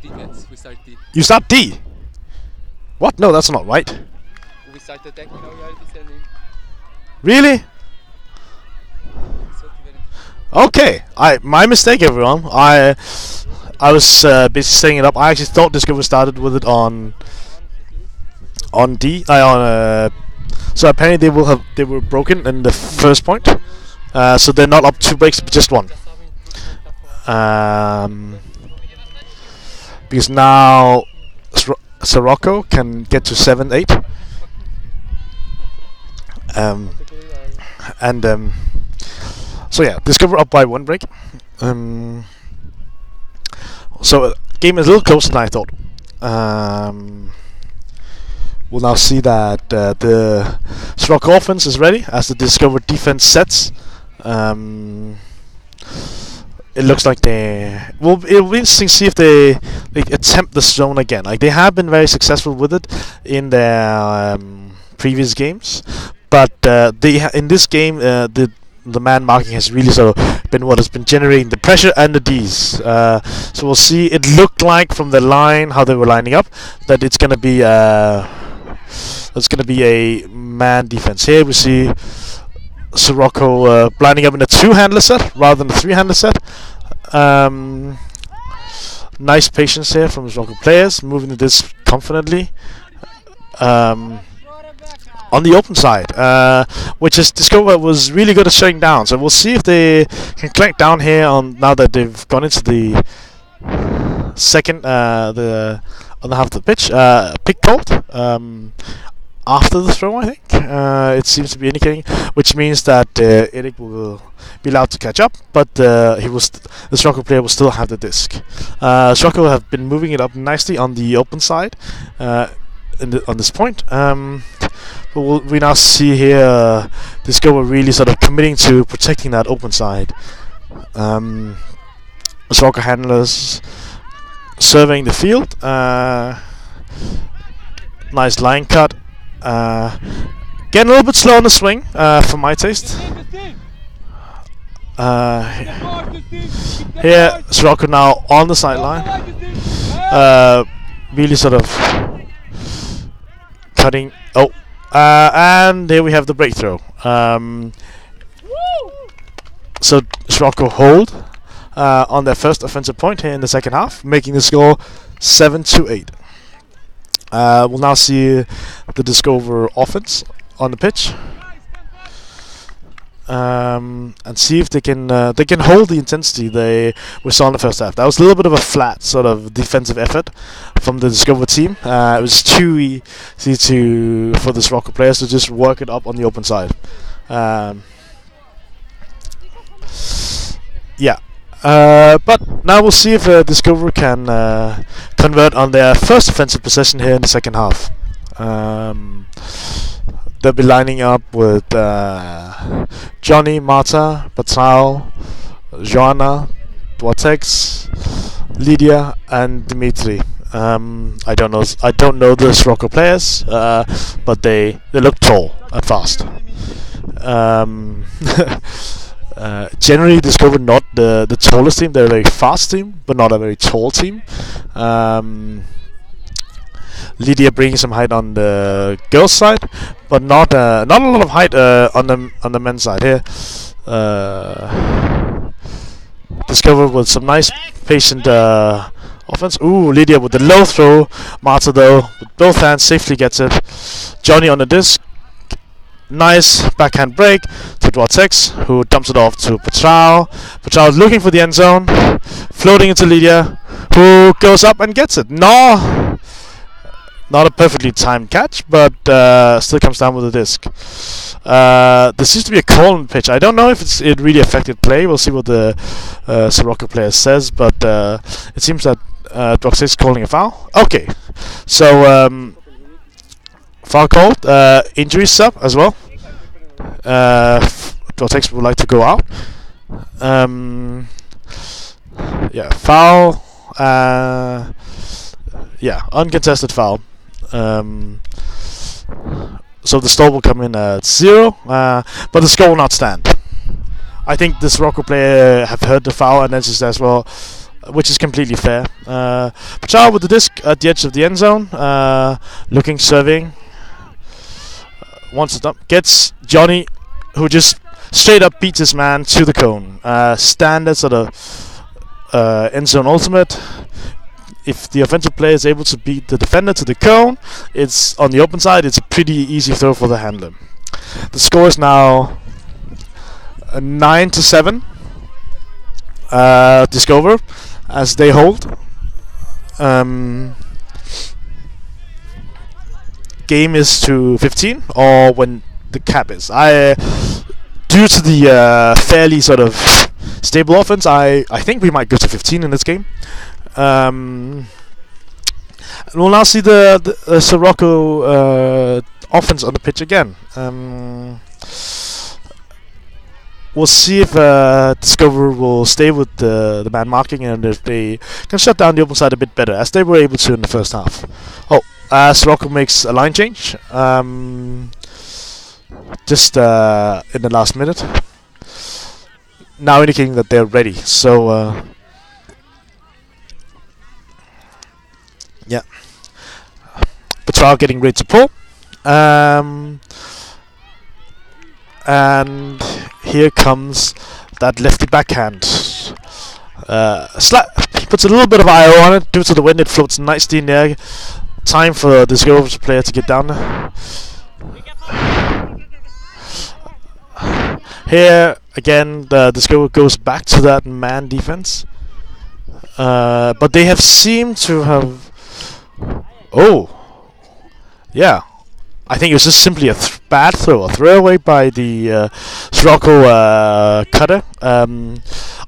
Defense, we start D. You start D? What? No, that's not right. We start attack, now we are defending. Really? Okay, my mistake, everyone. I was busy setting it up. I actually thought Discover started with it on D. So apparently they were broken in the first point. So they're not up 2 breaks, but just 1. Because now Sirocco can get to 7-8. So yeah, Discover up by 1 break. So game is a little closer than I thought. We'll now see that the Sirocco offense is ready as the Discover defense sets. It looks like it will be interesting to see if they attempt the zone again. Like, they have been very successful with it in their previous games, but in this game the man marking has really sort of been what has been generating the pressure and the Ds. So we'll see. It looked like from the line how they were lining up that it's going to be a man defense. Here we see Sirocco lining up in a two-handler set rather than a three-handler set. Nice patience here from Sirocco players, moving the disc confidently. On the open side, which is Discover was really good at shutting down. So we'll see if they can clank down here on now that they've gone into the second, the other half of the pitch. Pick called after the throw, I think. It seems to be indicating, which means that Erik will be allowed to catch up, but the Sirocco player will still have the disc. Sirocco have been moving it up nicely on the open side on this point. But we now see here Discover really sort of committing to protecting that open side. Sirocco handlers surveying the field. Nice line cut. Getting a little bit slow on the swing for my taste. Here Sirocco now on the sideline. Really sort of cutting. Oh. And here we have the breakthrough. So Sirocco hold on their first offensive point here in the second half, making the score 7-8. We'll now see the Discover offense on the pitch, and see if they can hold the intensity we saw in the first half. That was a little bit of a flat sort of defensive effort from the Discover team. It was too easy for the Sirocco players to just work it up on the open side. But now we'll see if Discover can convert on their first offensive possession here in the second half. They'll be lining up with Johnny, Marta, Patrao, Joanna, Dwartex, Lydia, and Dimitri. I don't know the Sirocco players, but they look tall and fast. Generally, Discover not the tallest team. They're a very fast team, but not a very tall team. Lydia bringing some height on the girls' side, but not a lot of height on the men's side here. Discover with some nice patient offense. Ooh, Lydia with the low throw. Marta though with both hands safely gets it. Johnny on the disc. Nice backhand break to Dwartex, who dumps it off to Patrao. Patrao looking for the end zone, floating into Lydia, who goes up and gets it. No, not a perfectly timed catch, but still comes down with the disc. There seems to be a call on the pitch. I don't know if it really affected play. We'll see what the Sirocco player says, but it seems that Dwartex is calling a foul. Okay, so foul called. Injury sub as well. Dwartex would like to go out. Foul. Uncontested foul. So the stall will come in at 0, but the score will not stand. I think the Sirocco player have heard the foul and then she says, well, which is completely fair. Patrao with the disc at the edge of the end zone, looking, serving. Wants it up, gets Johnny, who just straight up beats his man to the cone. Standard sort of end zone ultimate. If the offensive player is able to beat the defender to the cone, it's on the open side. It's a pretty easy throw for the handler. The score is now 9-7. Discover as they hold. Game is to 15, or when the cap is. Due to the fairly sort of stable offense, I think we might go to 15 in this game. And we'll now see the Sirocco offense on the pitch again. We'll see if Discover will stay with the man marking and if they can shut down the open side a bit better, as they were able to in the first half. Sirocco makes a line change just in the last minute. now indicating that they're ready. So yeah, Petrao getting ready to pull. And here comes that lefty backhand. He puts a little bit of IO on it. Due to the wind, it floats nicely in the air. Time for the Sirocco player to get down there. Here, again, the Sirocco goes back to that man defense. But they have seemed to have... Oh! Yeah. I think it was just simply a bad throw, a throwaway by the Sirocco cutter.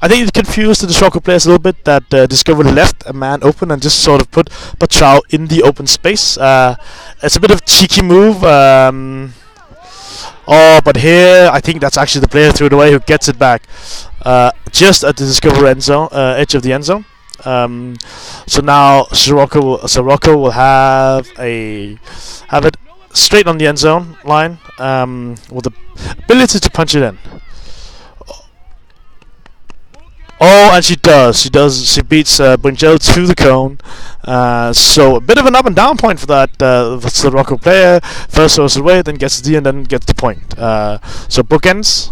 I think it confused the Sirocco players a little bit that Discover left a man open and just sort of put Petrao in the open space. It's a bit of a cheeky move. But here I think that's actually the player threw it away who gets it back just at the Discover end zone, edge of the end zone. So now Sirocco will have it straight on the end zone line with the ability to punch it in. Oh, and she does. She beats Bunjel to the cone. So a bit of an up and down point for that Sirocco player. First throws it away, then gets the D, and then gets the point. So bookends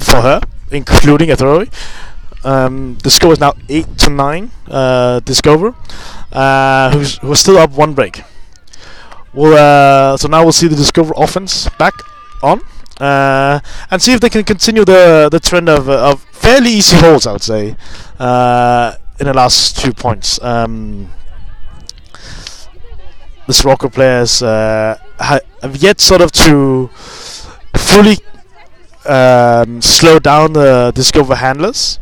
for her, including a throwaway. The score is now 8-9. Discover, who's still up one break. So now we'll see the Discover offense back on. And see if they can continue the trend of fairly easy holes, I would say, in the last 2 points. The Sirocco players have yet sort of to fully slow down the Discover handlers,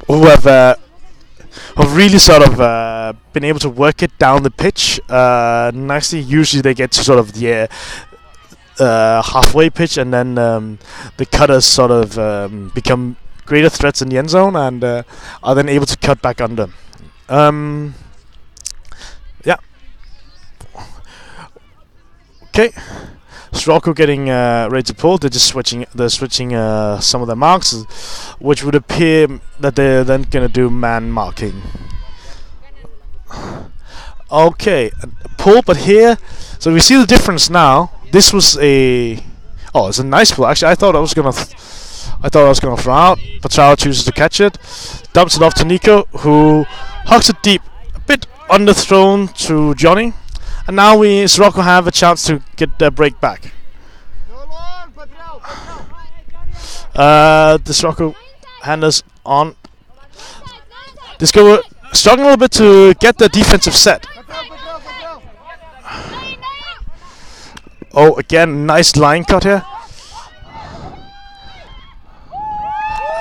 who have really sort of been able to work it down the pitch nicely. Usually they get to sort of the halfway pitch, and then the cutters sort of become greater threats in the end zone and are then able to cut back under. Yeah. Okay. Sirocco getting ready to pull. They're switching some of their marks, which would appear that they're then gonna do man marking. Okay, pull, but here, so we see the difference now. This was it's a nice pull. Actually, I thought I was gonna throw out. Petrao chooses to catch it, dumps it off to Nico, who hucks it deep, a bit underthrown to Johnny. And now Sirocco have a chance to get their break back. The Sirocco handlers on. Discover struggling a little bit to get the defensive set. Oh, again, nice line cut here.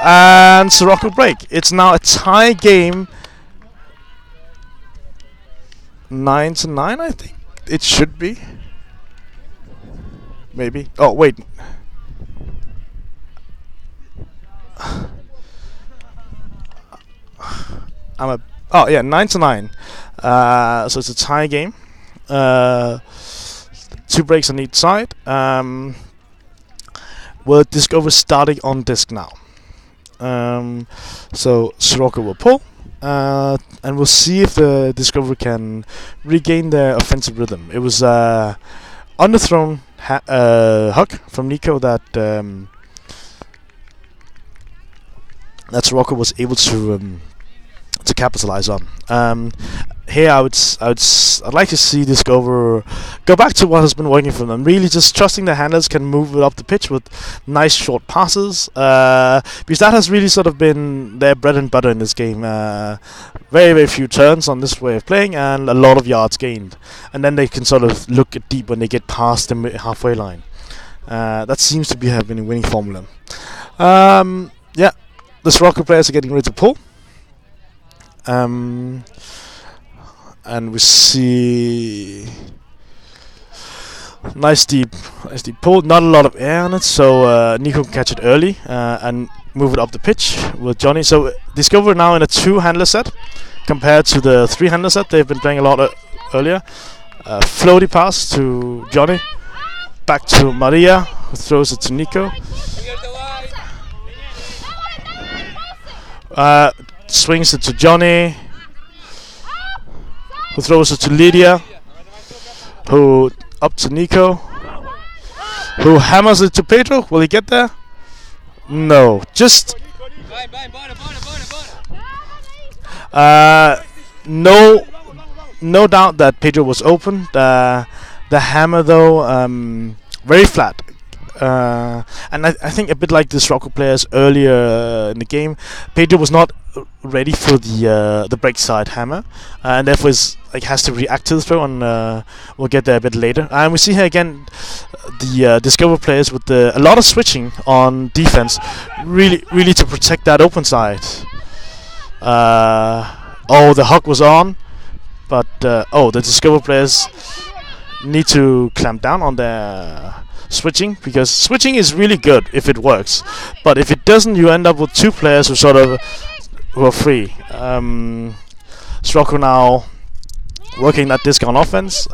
And Sirocco break. It's now a tie game. 9-9, I think it should be. Maybe. Oh wait. Oh yeah, 9-9. So it's a tie game. 2 breaks on each side. We'll Discover starting on disc now. So Sirocco will pull. And we'll see if the Discover can regain their offensive rhythm. It was underthrown hook from Nico that Sirocco was able to capitalize on. Here I'd like to see Discover go back to what has been working for them. Really just trusting the handlers can move it up the pitch with nice short passes. Because that has really sort of been their bread and butter in this game. Very, very few turns on this way of playing and a lot of yards gained. And then they can sort of look deep when they get past the halfway line. That seems to have been a winning formula. Yeah, the Sirocco players are getting ready to pull. And we see nice deep pull, not a lot of air on it, so Nico can catch it early and move it up the pitch with Johnny. So Discover now in a 2-handler set compared to the 3-handler set they've been playing a lot earlier. Floaty pass to Johnny, back to Maria, who throws it to Nico. Swings it to Johnny, who throws it to Lydia, who up to Nico, who hammers it to Pedro. Will he get there? No, just no doubt that Pedro was open. The hammer though, very flat. And I think a bit like the Sirocco players earlier in the game, Pedro was not ready for the break side hammer, and therefore has to react to the throw, and we'll get there a bit later. And we see here again the Discover players with a lot of switching on defense, really to protect that open side. Oh, the hug was on, but the Discover players need to clamp down on their switching, because switching is really good if it works, but if it doesn't, you end up with two players who are free. Sirocco now working that disc on offense,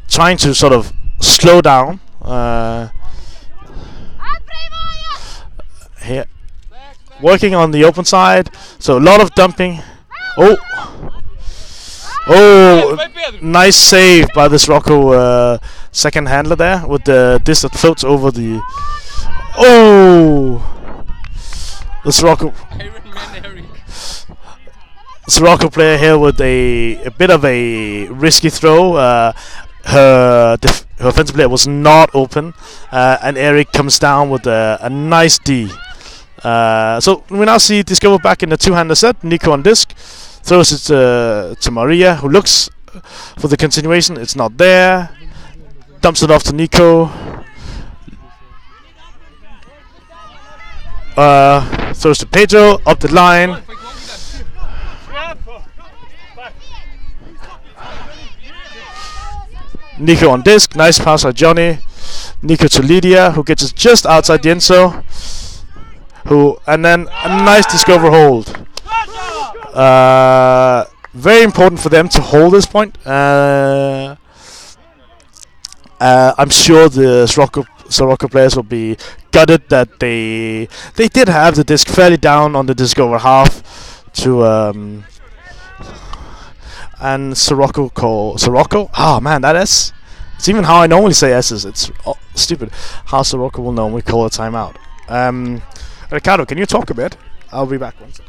trying to sort of slow down here, working on the open side, so a lot of dumping. Oh, nice save by the Sirocco second handler there with the disc that floats over the. The Sirocco player here with a bit of a risky throw. Her offensive player was not open, and Eric comes down with a nice D. So we now see Discover back in the two-hander set. Nico on disc. Throws it to Maria, who looks for the continuation. It's not there. Dumps it off to Nico. Throws to Pedro, up the line. Nico on disc. Nice pass by Johnny. Nico to Lydia, who gets it just outside the Enzo. And then a nice Discover hold. Very important for them to hold this point. I'm sure the Sirocco players will be gutted that they did have the disc fairly down on the Discover half to and Sirocco. Ah, man, that S. It's even how I normally say S's. It's stupid how Sirocco will normally call a timeout. Ricardo, can you talk a bit? I'll be back once.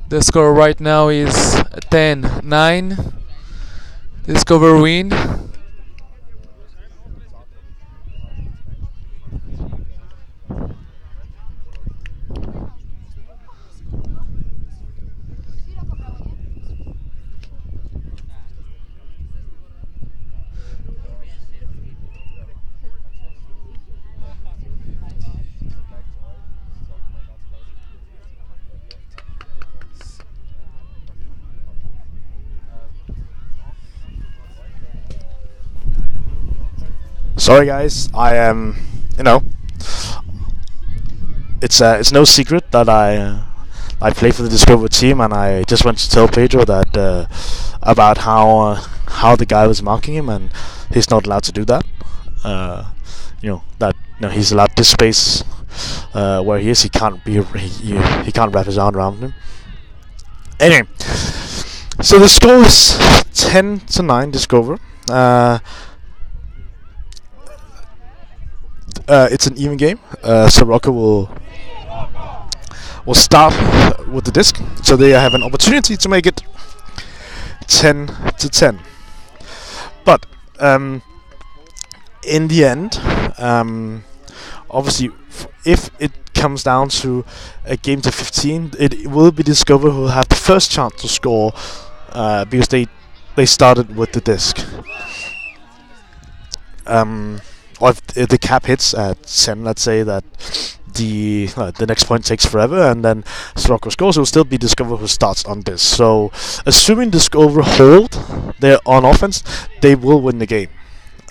The score right now is 10-9. Discover win. Sorry guys, I am, it's no secret that I play for the Discover team, and I just went to tell Pedro that about how the guy was marking him, and he's not allowed to do that. He's allowed this space where he is. He can't wrap his arm around him. Anyway, so the score is 10-9 Discover. It's an even game. Sirocco will start with the disc, so they have an opportunity to make it 10-10. But in the end, obviously, if it comes down to a game to 15, it will be Discover who will have the first chance to score because they started with the disc. Or if the cap hits at 10, let's say that the next point takes forever, and then Sirocco scores, it will still be Discover who starts on this. So, assuming Discover hold their on offense, they will win the game.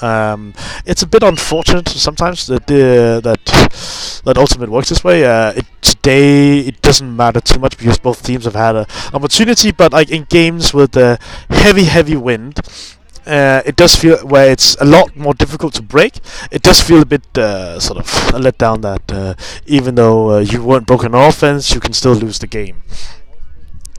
It's a bit unfortunate sometimes that that Ultimate works this way. Today it doesn't matter too much because both teams have had an opportunity, but like in games with the heavy wind, it does feel where it's a lot more difficult to break. It does feel a bit sort of a letdown that even though you weren't broken on offense, you can still lose the game.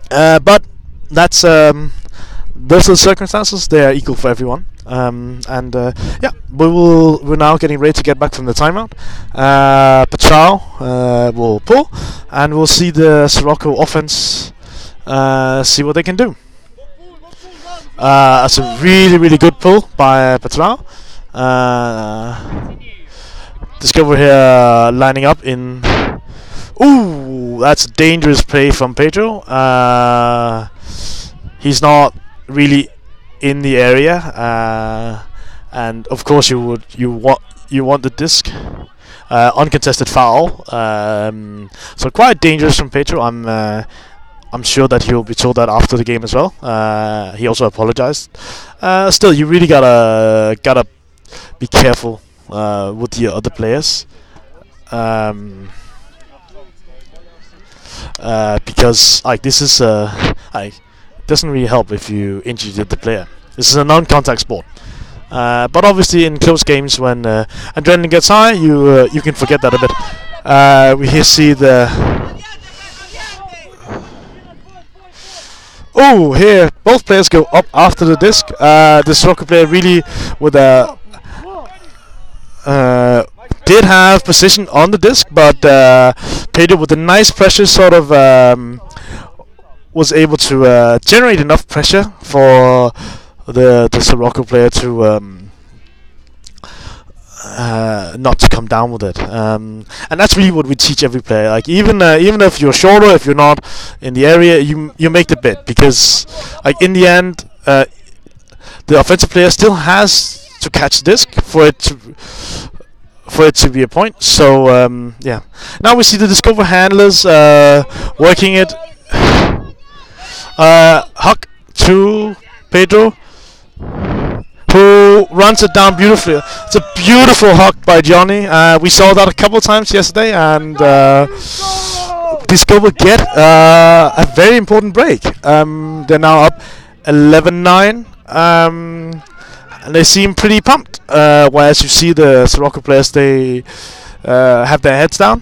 But that's those are the circumstances. They are equal for everyone. Yeah, we're now getting ready to get back from the timeout. Patrao will pull, and we'll see the Sirocco offense see what they can do. That's a really good pull by Patrao. Discover here lining up in. Ooh, that's dangerous play from Pedro. He's not really in the area, and of course you want the disc. Uncontested foul. So quite dangerous from Pedro. I'm sure that he'll be told that after the game as well. He also apologized. Still, you really gotta be careful with the other players, because like this is like doesn't really help if you injure the player. This is a non-contact sport. But obviously in close games when adrenaline gets high, you can forget that a bit. We here see the. Oh, here both players go up after the disc. The Sirocco player really with a did have position on the disc, but Pedro with a nice pressure sort of was able to generate enough pressure for the Sirocco player to not to come down with it, and that's really what we teach every player. Like even if you're shorter, if you're not in the area, you make the bid, because like in the end, the offensive player still has to catch the disc for it to be a point. So yeah, now we see the Discover handlers working it. Huck to Pedro, who runs it down beautifully. It's a beautiful huck by Johnny. We saw that a couple of times yesterday, and Discover get a very important break. They're now up 11-9, and they seem pretty pumped. Whereas you see the Sirocco players, they have their heads down.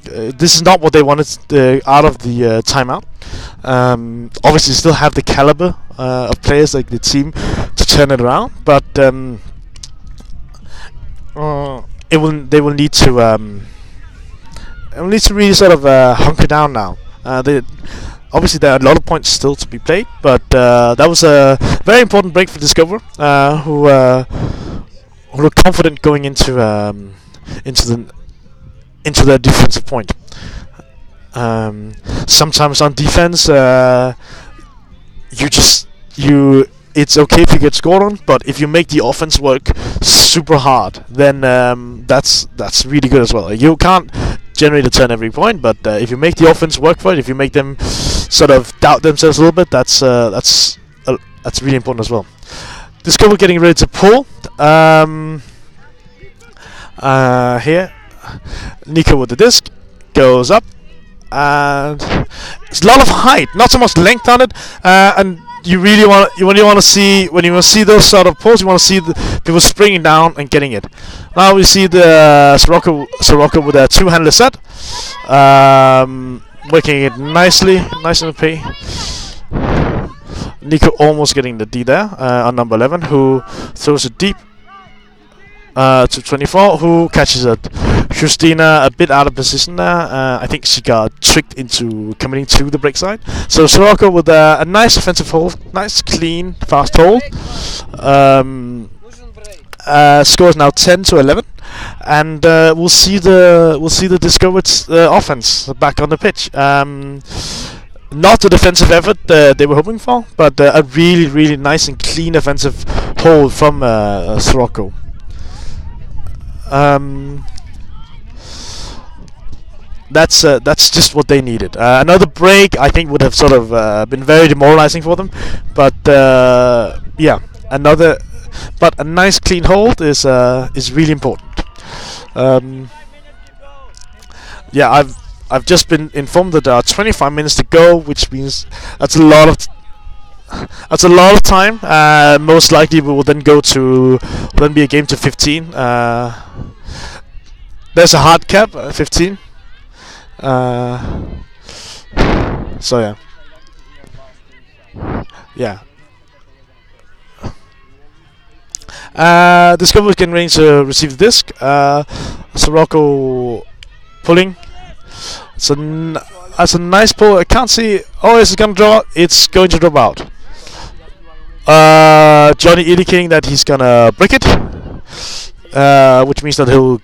This is not what they wanted out of the timeout. Obviously, still have the caliber of players like the team to turn it around, but they will need to really sort of hunker down now. Obviously there are a lot of points still to be played, but that was a very important break for Discover, who were confident going into their defensive point. Sometimes on defense, it's okay if you get scored on, but if you make the offense work super hard, then that's really good as well. You can't generate a turn every point, but if you make the offense work for it, if you make them sort of doubt themselves a little bit, that's really important as well. Discover getting ready to pull. Here, Nico with the disc goes up, and it's a lot of height, not so much length on it, and you really want to see those sort of pulls. You want to see the people springing down and getting it. Now we see the Sirocco with a two-handler set, working it nicely, nice and pay. Nico almost getting the D there on number 11, who throws it deep to 24, who catches it. Justina a bit out of position there. I think she got tricked into committing to the break side. So Sirocco with a nice offensive hold, nice, clean, fast hold. Score is now 10-11, and we'll see the discovered offense back on the pitch. Not the defensive effort they were hoping for, but a really nice and clean offensive hold from Sirocco. That's just what they needed. Another break, I think, would have sort of been very demoralizing for them. But yeah, but a nice clean hold is really important. Yeah, I've just been informed that there are 25 minutes to go, which means that's a lot of time. Most likely, we will then be a game to 15. There's a hard cap, 15. So yeah. Discover is getting ready to receive the disc. Sirocco pulling. That's a nice pull. I can't see. Oh, is it gonna draw? It's going to drop out. Johnny indicating that he's gonna break it, which means that he'll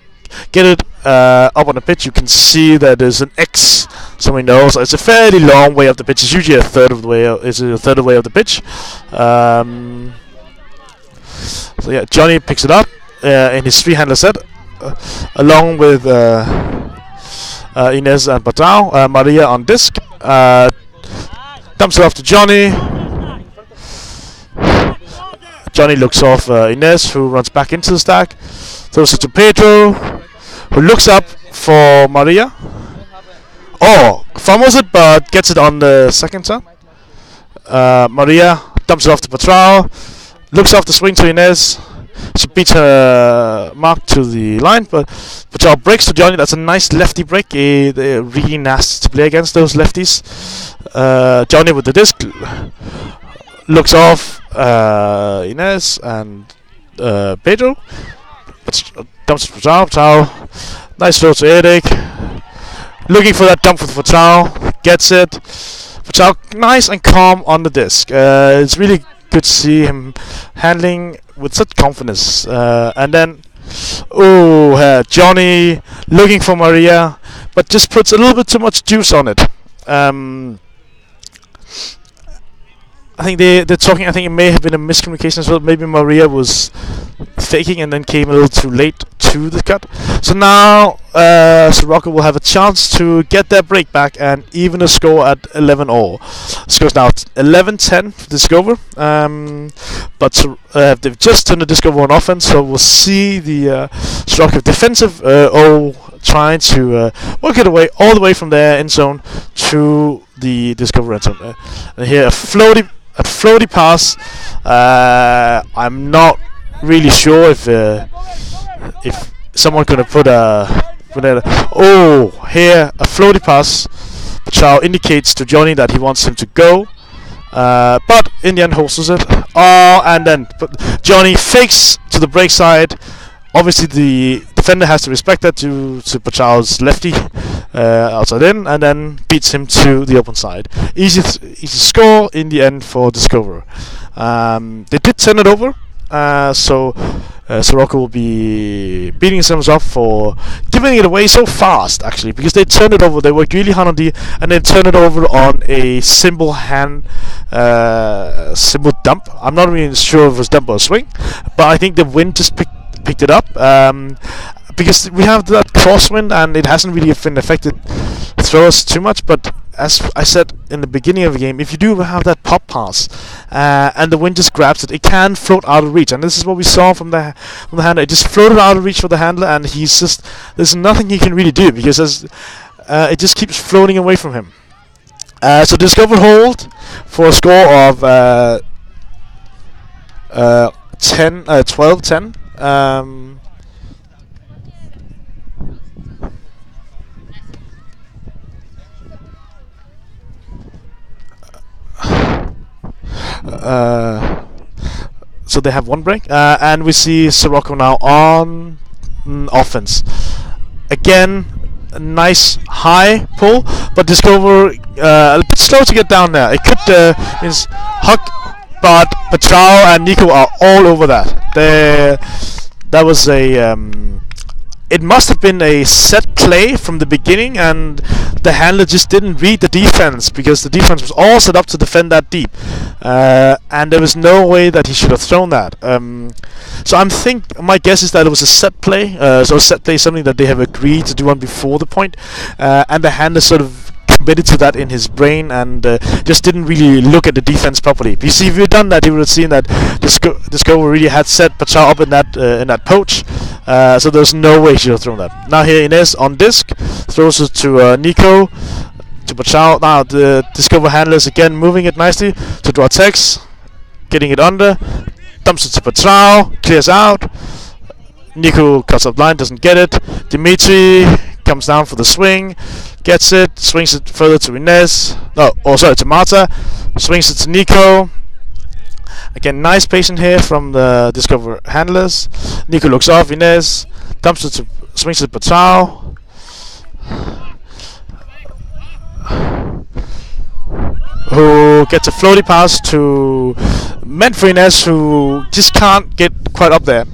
get it up on the pitch. You can see that there's an X somewhere knows. It's a fairly long way up the pitch. It's usually a third of the way. It's a third of the way up the pitch. So yeah, Johnny picks it up in his three-handler set, along with Ines and Batao. Maria on disc. Dumps it off to Johnny. Johnny looks off Ines, who runs back into the stack. Throws it to Pedro, who looks up for Maria. Oh, fumbles it, but gets it on the second turn. Maria dumps it off to Patrao. Looks off the swing to Ines. She beats her mark to the line, but Patrao breaks to Johnny. That's a nice lefty break. They're really nasty to play against those lefties. Johnny with the disc. Looks off Ines and Pedro. Dumps it for Patrao. Nice throw to Eric. Looking for that dump for Patrao. Gets it. Patrao nice and calm on the disc. It's really good to see him handling with such confidence. And then, Johnny looking for Maria, but just puts a little bit too much juice on it. I think they're talking. I think it may have been a miscommunication as well. Maybe Maria was faking and then came a little too late to the cut. So now Sirocco will have a chance to get their break back and even a score at 11-all. Score's now 11-10 for Discover. But they've just turned the Discover on offense, so we'll see the Sirocco defensive trying to work it away all the way from their end zone to the Discover end zone. And here a floaty pass. I'm not really sure if someone gonna put a here a floaty pass. Patrao indicates to Johnny that he wants him to go, but in the end holds it. And then Johnny fakes to the break side. Obviously the defender has to respect that to Patrao's lefty outside in, and then beats him to the open side. Easy score in the end for Discover. They did turn it over, so Sirocco will be beating themselves up for giving it away so fast, actually, because they turned it over. They worked really hard on D, and they turned it over on a simple simple dump. I'm not really sure if it was dump or swing, but I think the wind just picked it up, because we have that crosswind and it hasn't really been affected throwers too much. But as I said in the beginning of the game, if you do have that pop pass and the wind just grabs it, it can float out of reach, and this is what we saw from the handler. It just floated out of reach for the handler, and there's nothing he can really do because it just keeps floating away from him. So Discover hold for a score of 12-10. So they have one break, and we see Sirocco now on offense. Again, a nice high pull, but Discover a bit slow to get down there. It could Huck, but Patrao and Nico are all over that. that was a it must have been a set play from the beginning, and the handler just didn't read the defense, because the defense was all set up to defend that deep, and there was no way that he should have thrown that. So my guess is that it was a set play. So a set play is something that they have agreed to do on before the point, and the handler sort of committed to that in his brain and just didn't really look at the defense properly. You see, if you had done that, you would have seen that Discover really had set Pachau up in that poach, so there's no way he should have thrown that. Now here Ines on disc throws it to Nico, to Pachau. Now the Discover handlers again moving it nicely to Duartex, getting it under, dumps it to Pachau, clears out. Nico cuts up line, doesn't get it. Dimitri comes down for the swing, gets it, swings it further to Ines. To Marta. Swings it to Nico. Again, nice patient here from the Discover handlers. Nico looks off, Ines dumps it to, swings it to Pachau. Who gets a floaty pass to meant for Ines, who just can't get quite up there.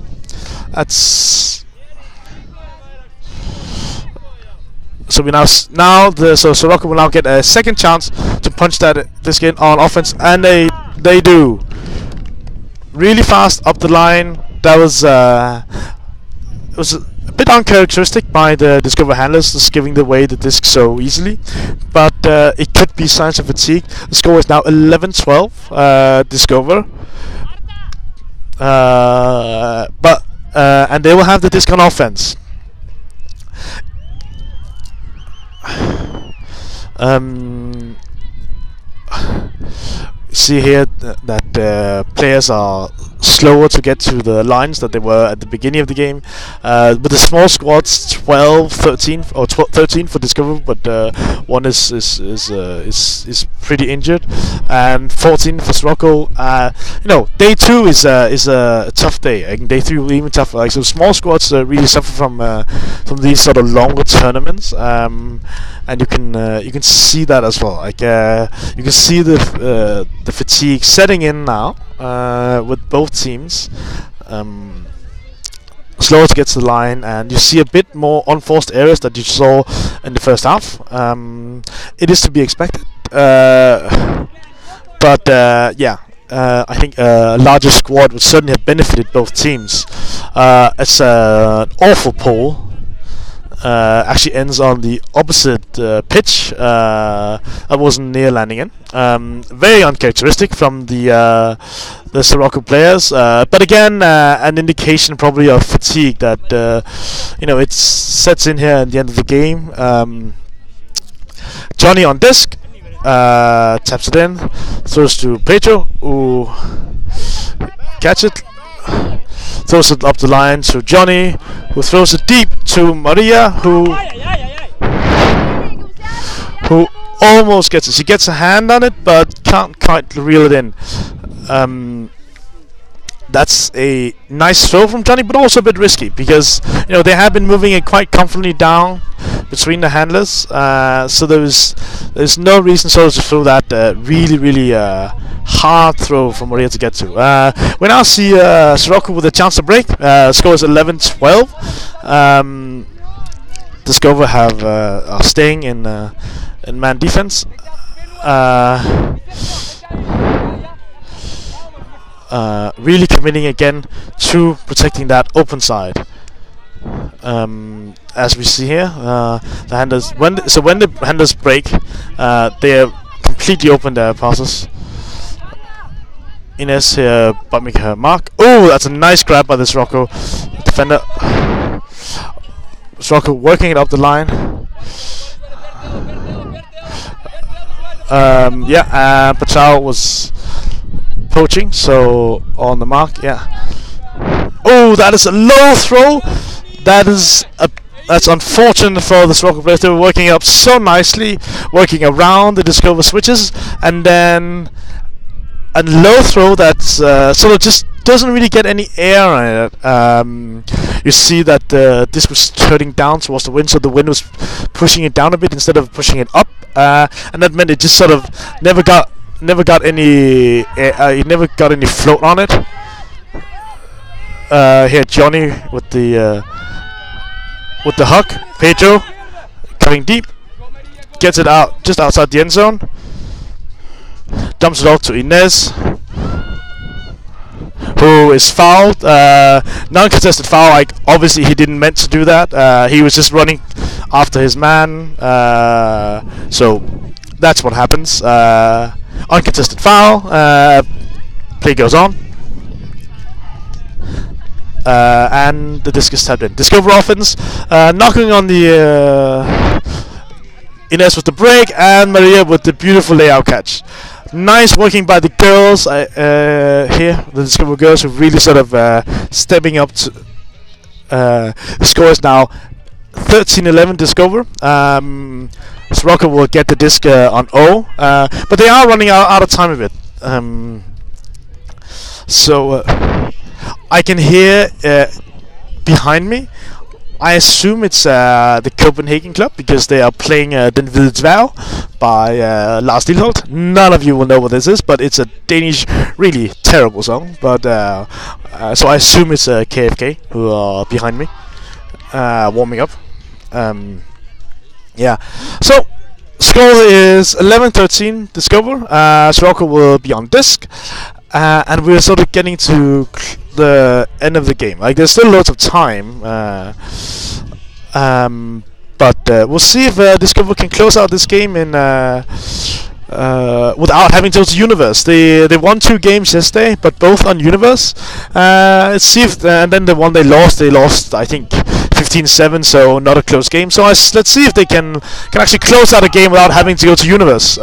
So Sirocco will now get a second chance to punch this game on offense, and they do. Really fast up the line. That was it was a bit uncharacteristic by the Discover handlers, just giving away the disc so easily. But it could be signs of fatigue. The score is now 11-12 Discover. And they will have the disc on offense. See here that players are slower to get to the lines that they were at the beginning of the game. With the small squads, 12, 13 or 13 for Discover, but one is pretty injured, and 14 for Sirocco. Day 2 is a tough day. Day 3 will be even tougher. So small squads really suffer from these sort of longer tournaments, and you can see that as well. You can see the fatigue setting in now with both teams. Slower to get to the line, and you see a bit more unforced errors that you saw in the first half. It is to be expected, but I think a larger squad would certainly have benefited both teams. It's an awful pole. Actually ends on the opposite pitch. I wasn't near landing in. Very uncharacteristic from the Sirocco players, but again, an indication probably of fatigue that it sets in here at the end of the game. Johnny on disc, taps it in, throws to Pedro, who catch it. Throws it up the line to Johnny, who throws it deep to Maria, who almost gets it. She gets a hand on it, but can't quite reel it in. That's a nice throw from Johnny, but also a bit risky, because they have been moving it quite comfortably down between the handlers. So there's no reason to throw that really hard throw for Maria to get to. We now see Sirocco with a chance to break. Score is 11-12. Discover are staying in man defense. Really committing again to protecting that open side. As we see here, the handlers when the handlers break, they are completely open their passes. Ines here bumping her mark. Oh, that's a nice grab by the Sirocco defender. Sirocco working it up the line. Pachau was poaching, so on the mark. Oh, that is a low throw. That's unfortunate for the Sirocco players. They were working up so nicely, working around the Discover switches, and then a low throw that sort of just doesn't really get any air on it. You see that this was turning down towards the wind, so the wind was pushing it down a bit instead of pushing it up, and that meant it just sort of never got any float on it. here Johnny with the hook. Pedro coming deep, gets it out just outside the end zone. Dumps it off to Inez, who is fouled. Non-contested foul. Like obviously he didn't meant to do that. He was just running after his man. So that's what happens. Uncontested foul. Play goes on. And the disc is tapped in. Discover offense, knocking on the Inez with the break, and Maria with the beautiful layout catch. Nice working by the girls here, the Discover girls, who really sort of stepping up to. The score is now 13-11 Discover. Sirocco will get the disc on O, but they are running out of time a bit. So I can hear behind me. I assume it's the Copenhagen club because they are playing Den Hvide Dværg by Lars Lilholt. None of you will know what this is, but it's a Danish, really terrible song. But so I assume it's KFK who are behind me, warming up. Yeah. So score is 11-13 Discover. Sirocco will be on disc. And we're sort of getting to the end of the game. Like there's still lots of time, but we'll see if Discover can close out this game in without having to go to Universe. They won 2 games yesterday, but both on Universe. Let's see if and then the one they lost I think 15-7, so not a close game. So let's see if they can actually close out a game without having to go to Universe.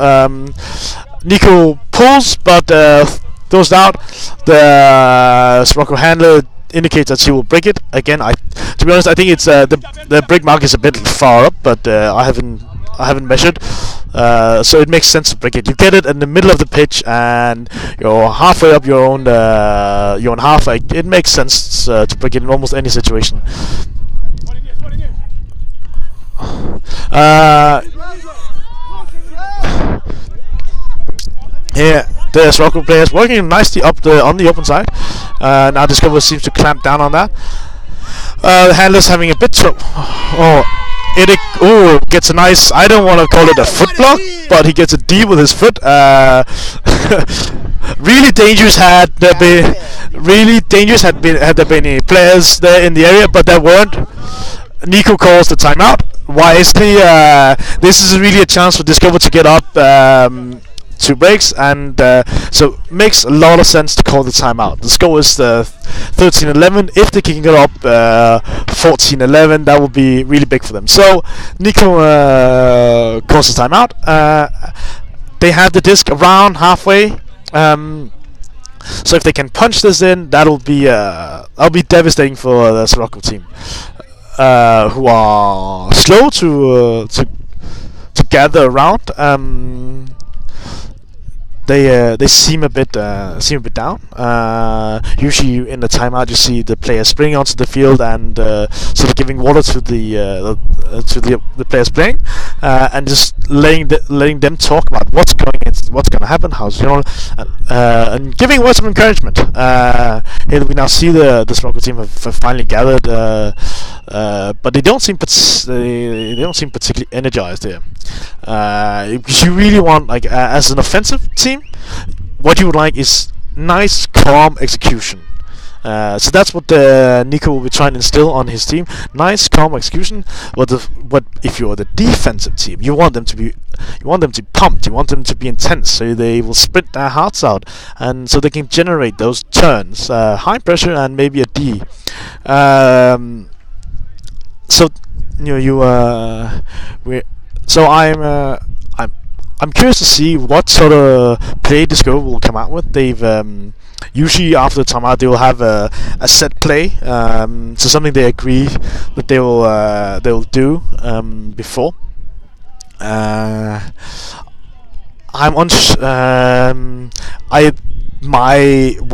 Nico pulls, but throws out. The Sirocco handler indicates that she will break it again. To be honest, I think it's the break mark is a bit far up, but I haven't measured, so it makes sense to break it. You get it in the middle of the pitch, and you're halfway up your own half. It makes sense to break it in almost any situation. Here, the Sirocco players working nicely up on the open side. Now Discover seems to clamp down on that. The handler's having a bit trouble. Eric gets a nice, I don't want to call it a foot block, but he gets a D with his foot. Really dangerous had there been any players there in the area, but there weren't. Nico calls the timeout wisely. This is really a chance for Discover to get up 2 breaks, and so makes a lot of sense to call the timeout. The score is 13-11. If they can get up 14-11, that would be really big for them. So Nico calls the timeout. They have the disc around halfway. So if they can punch this in, that'll be devastating for the Sirocco team, who are slow to gather around. They seem a bit down. Usually in the timeout, you see the players springing onto the field and sort of giving water to the players playing, and just letting them talk about what's going to happen, and giving words of encouragement. Here we now see the Sirocco team have finally gathered, but they don't seem particularly energized here. You really want, like, as an offensive team, what you would like is nice, calm execution. So that's what Nico will be trying to instill on his team. Nice, calm execution. What if you're the defensive team? You want them to be pumped. You want them to be intense. So they will sprint their hearts out, and so they can generate those turns, high pressure, and maybe a D. I'm curious to see what sort of play Discover will come out with. They've usually after the timeout they will have a set play, so something they agree that they will do before. What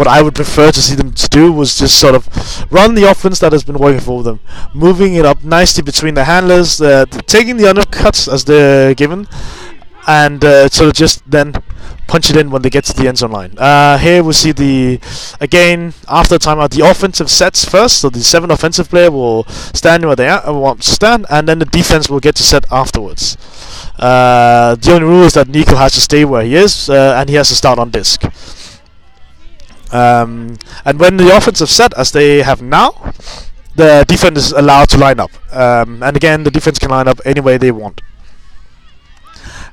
I would prefer to see them to do was just sort of run the offense that has been working for them, moving it up nicely between the handlers, taking the undercuts as they're given, and sort of just then punch it in when they get to the end zone line. Here we see again after timeout, the offensive sets first, so the 7 offensive player will stand where they want to stand, and then the defense will get to set afterwards. The only rule is that Nico has to stay where he is, and he has to start on disc. And when the offensive set, as they have now, the defense is allowed to line up. And again, the defense can line up any way they want.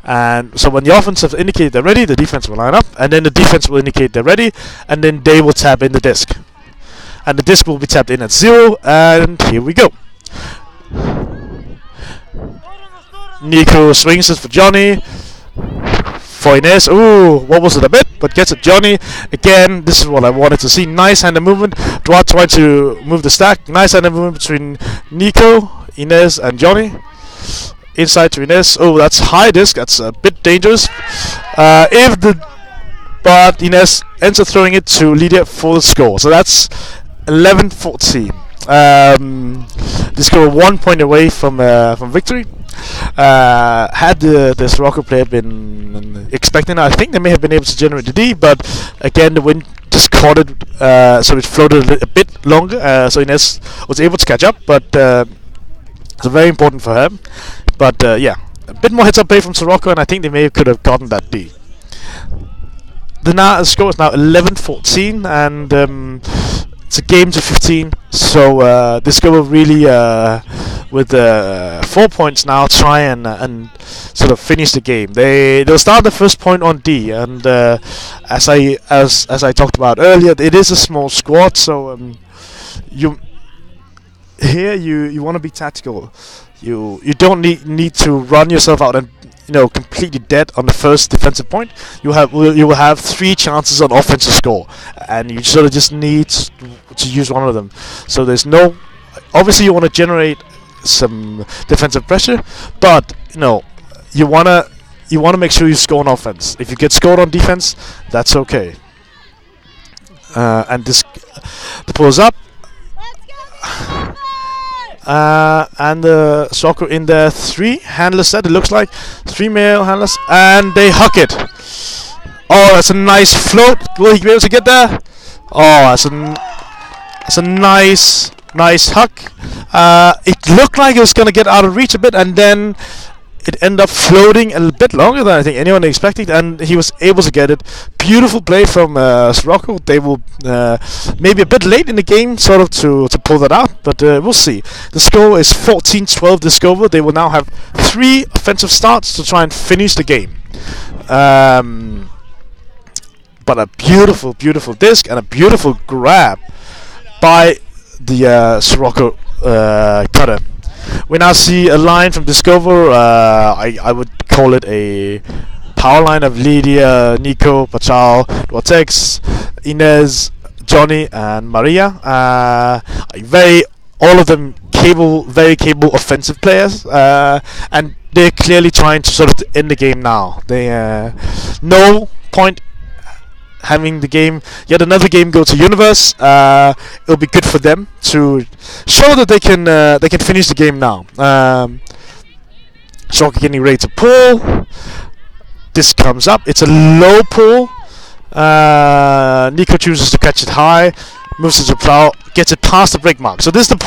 And so when the offensive indicate they're ready, the defense will line up, and then the defense will indicate they're ready, and then they will tap in the disc. And the disc will be tapped in at 0, and here we go. Nico swings it for Johnny. For Ines, ooh, what was it a bit? But gets it Johnny. Again, this is what I wanted to see. Nice handed movement. Dwight trying to move the stack. Nice handed movement between Nico, Ines, and Johnny. Inside to Ines. Oh, that's high disc. That's a bit dangerous. But Ines ends up throwing it to Lydia for the score. So that's 11-14. This score 1 point away from victory. Had the Sirocco player been expecting, I think they may have been able to generate the D, but again the wind just caught it, so it floated a bit longer. So Ines was able to catch up, but it's very important for her. But yeah, a bit more heads up play from Sirocco, and I think they could have gotten that D. The score is now 11-14, and it's a game to 15. So this guy will really, with 4 points now, try and sort of finish the game. They'll start the first point on D, and as I talked about earlier, it is a small squad, so you want to be tactical. You don't need to run yourself out and completely dead on the first defensive point. You will have 3 chances on offense to score, and you sort of just need to use one of them. So there's no. Obviously, you want to generate some defensive pressure, but you wanna make sure you score on offense. If you get scored on defense, that's okay. And the pull is up. And the Sirocco in their 3 handlers set, it looks like 3 male handlers, and they huck it. Oh, that's a nice float. Will he be able to get there? Oh, that's a nice huck. It looked like it was gonna get out of reach a bit, and then it ended up floating a bit longer than I think anyone expected, and he was able to get it. Beautiful play from Sirocco. They will maybe a bit late in the game sort of to pull that out, but we'll see. The score is 14-12 Discover. They will now have 3 offensive starts to try and finish the game. But a beautiful disc and a beautiful grab by the Sirocco cutter. We now see a line from Discover. I would call it a power line of Lydia, Nico, Pachal, Vortex, Ines, Johnny, and Maria. All of them very capable offensive players, and they're clearly trying to sort of end the game now. They no point having the game, yet another game go to Universe. It'll be good for them to show that they can finish the game now. Sirocco getting ready to pull. This comes up. It's a low pull. Nico chooses to catch it high, moves it to plow, gets it past the break mark. So this is the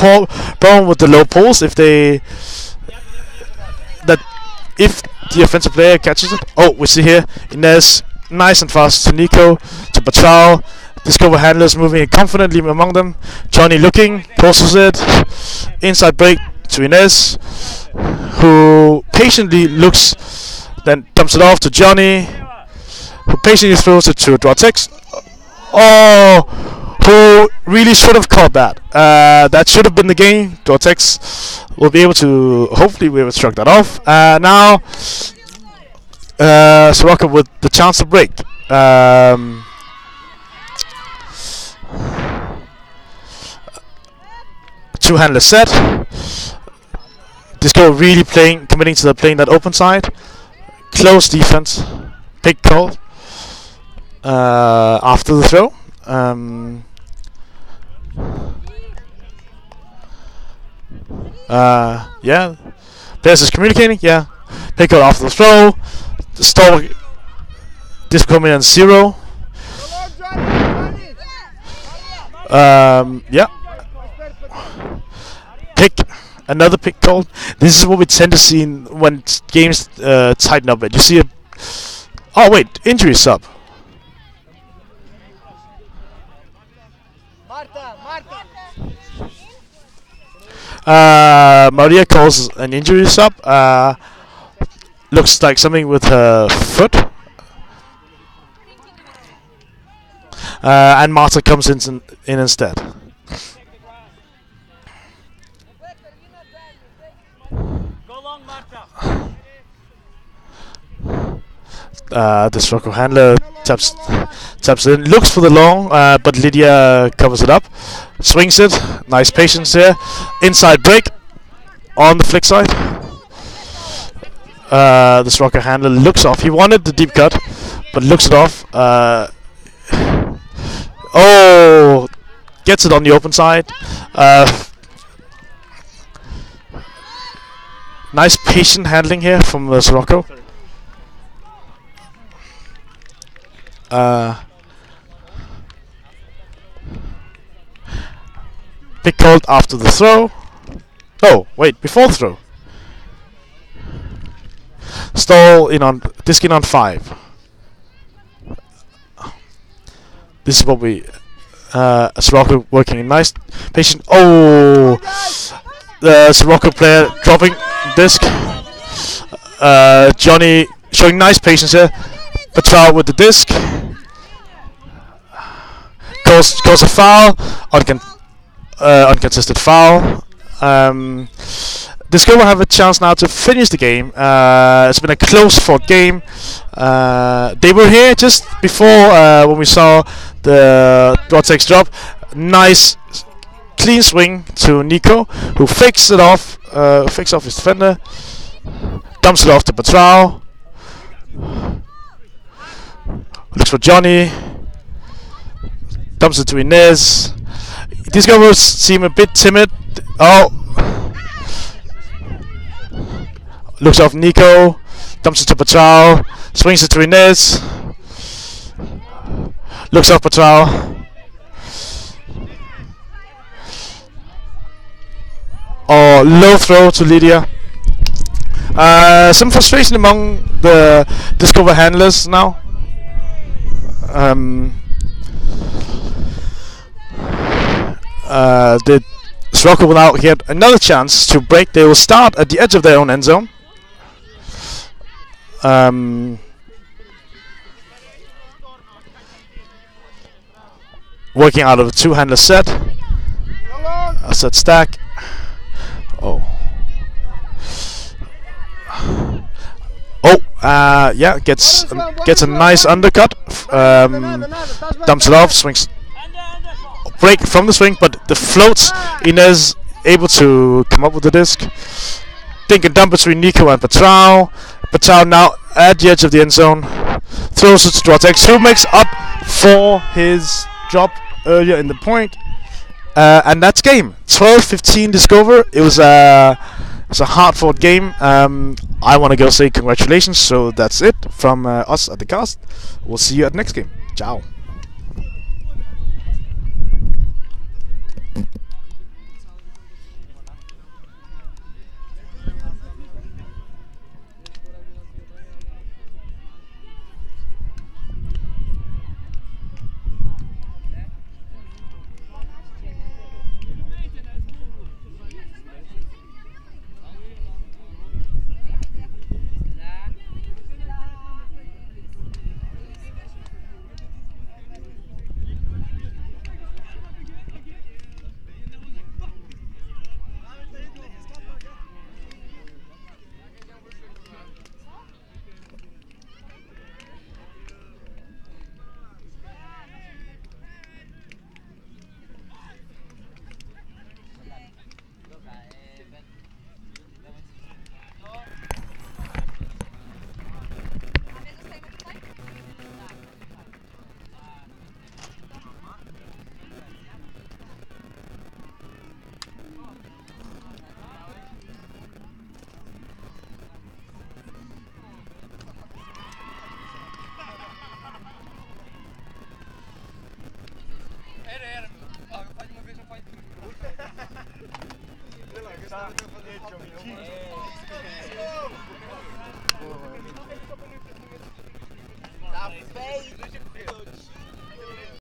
problem with the low pulls. If the offensive player catches it, oh, we see here Ines. Nice and fast to Nico, to Pachal. Discover handlers moving confidently among them. Johnny looking, pulses it. Inside break to Ines, who patiently looks, then dumps it off to Johnny, who patiently throws it to Vortex. Oh, who really should have caught that. That should have been the game. Vortex will be able to, hopefully we will struck that off. Now Sirocco with the chance to break. Two handler set. Disco really committing to playing that open side. Close defense. Big call after the throw. Yeah. Players is communicating. Yeah. Pick out after the throw. Stall. This coming in 0. Yeah. Pick. Another pick called. This is what we tend to see when games tighten up. You see a. Oh wait, injury sub. Maria calls an injury sub. Looks like something with her foot. And Marta comes in instead. The Sirocco handler taps in, looks for the long, but Lydia covers it up, swings it. Nice patience here. Inside break on the flick side. The Sirocco handler looks off. He wanted the deep cut, but looks it off. Oh, gets it on the open side. Nice patient handling here from Sirocco. Pick called after the throw. Oh, wait, before the throw. Stall in on disking on 5. This is what we Sirocco working nice patient. Oh, the Sirocco player dropping disc. Johnny showing nice patience here. Patrol with the disc. Calls a foul. Uncontested foul. Disco will have a chance now to finish the game. It's been a close fought game. They were here just before when we saw the Vortex drop. Nice clean swing to Nico, who fakes it off. Fakes off his defender. Dumps it off to Patrol. Looks for Johnny. Dumps it to Inez. These guys seem a bit timid. Oh. Looks off Nico. Dumps it to Patrol. Swings it to Inez. Looks off Patrol. Oh, low throw to Lydia. Some frustration among the Discover handlers now. The Sirocco will now get another chance to break. They will start at the edge of their own end zone. Working out of a two-handler set. A set stack. Oh. Yeah, gets a nice undercut. Dumps it off, swings. Break from the swing, but the floats. Inez able to come up with the disc. Think and dump between Nico and Patrol. Patrol now at the edge of the end zone. Throws it to Drotex, who makes up for his drop earlier in the point. And that's game. 12-15 Discover. It was a hard-fought game. I want to go say congratulations. So that's it from us at the cast. We'll see you at the next game. Ciao. have faith.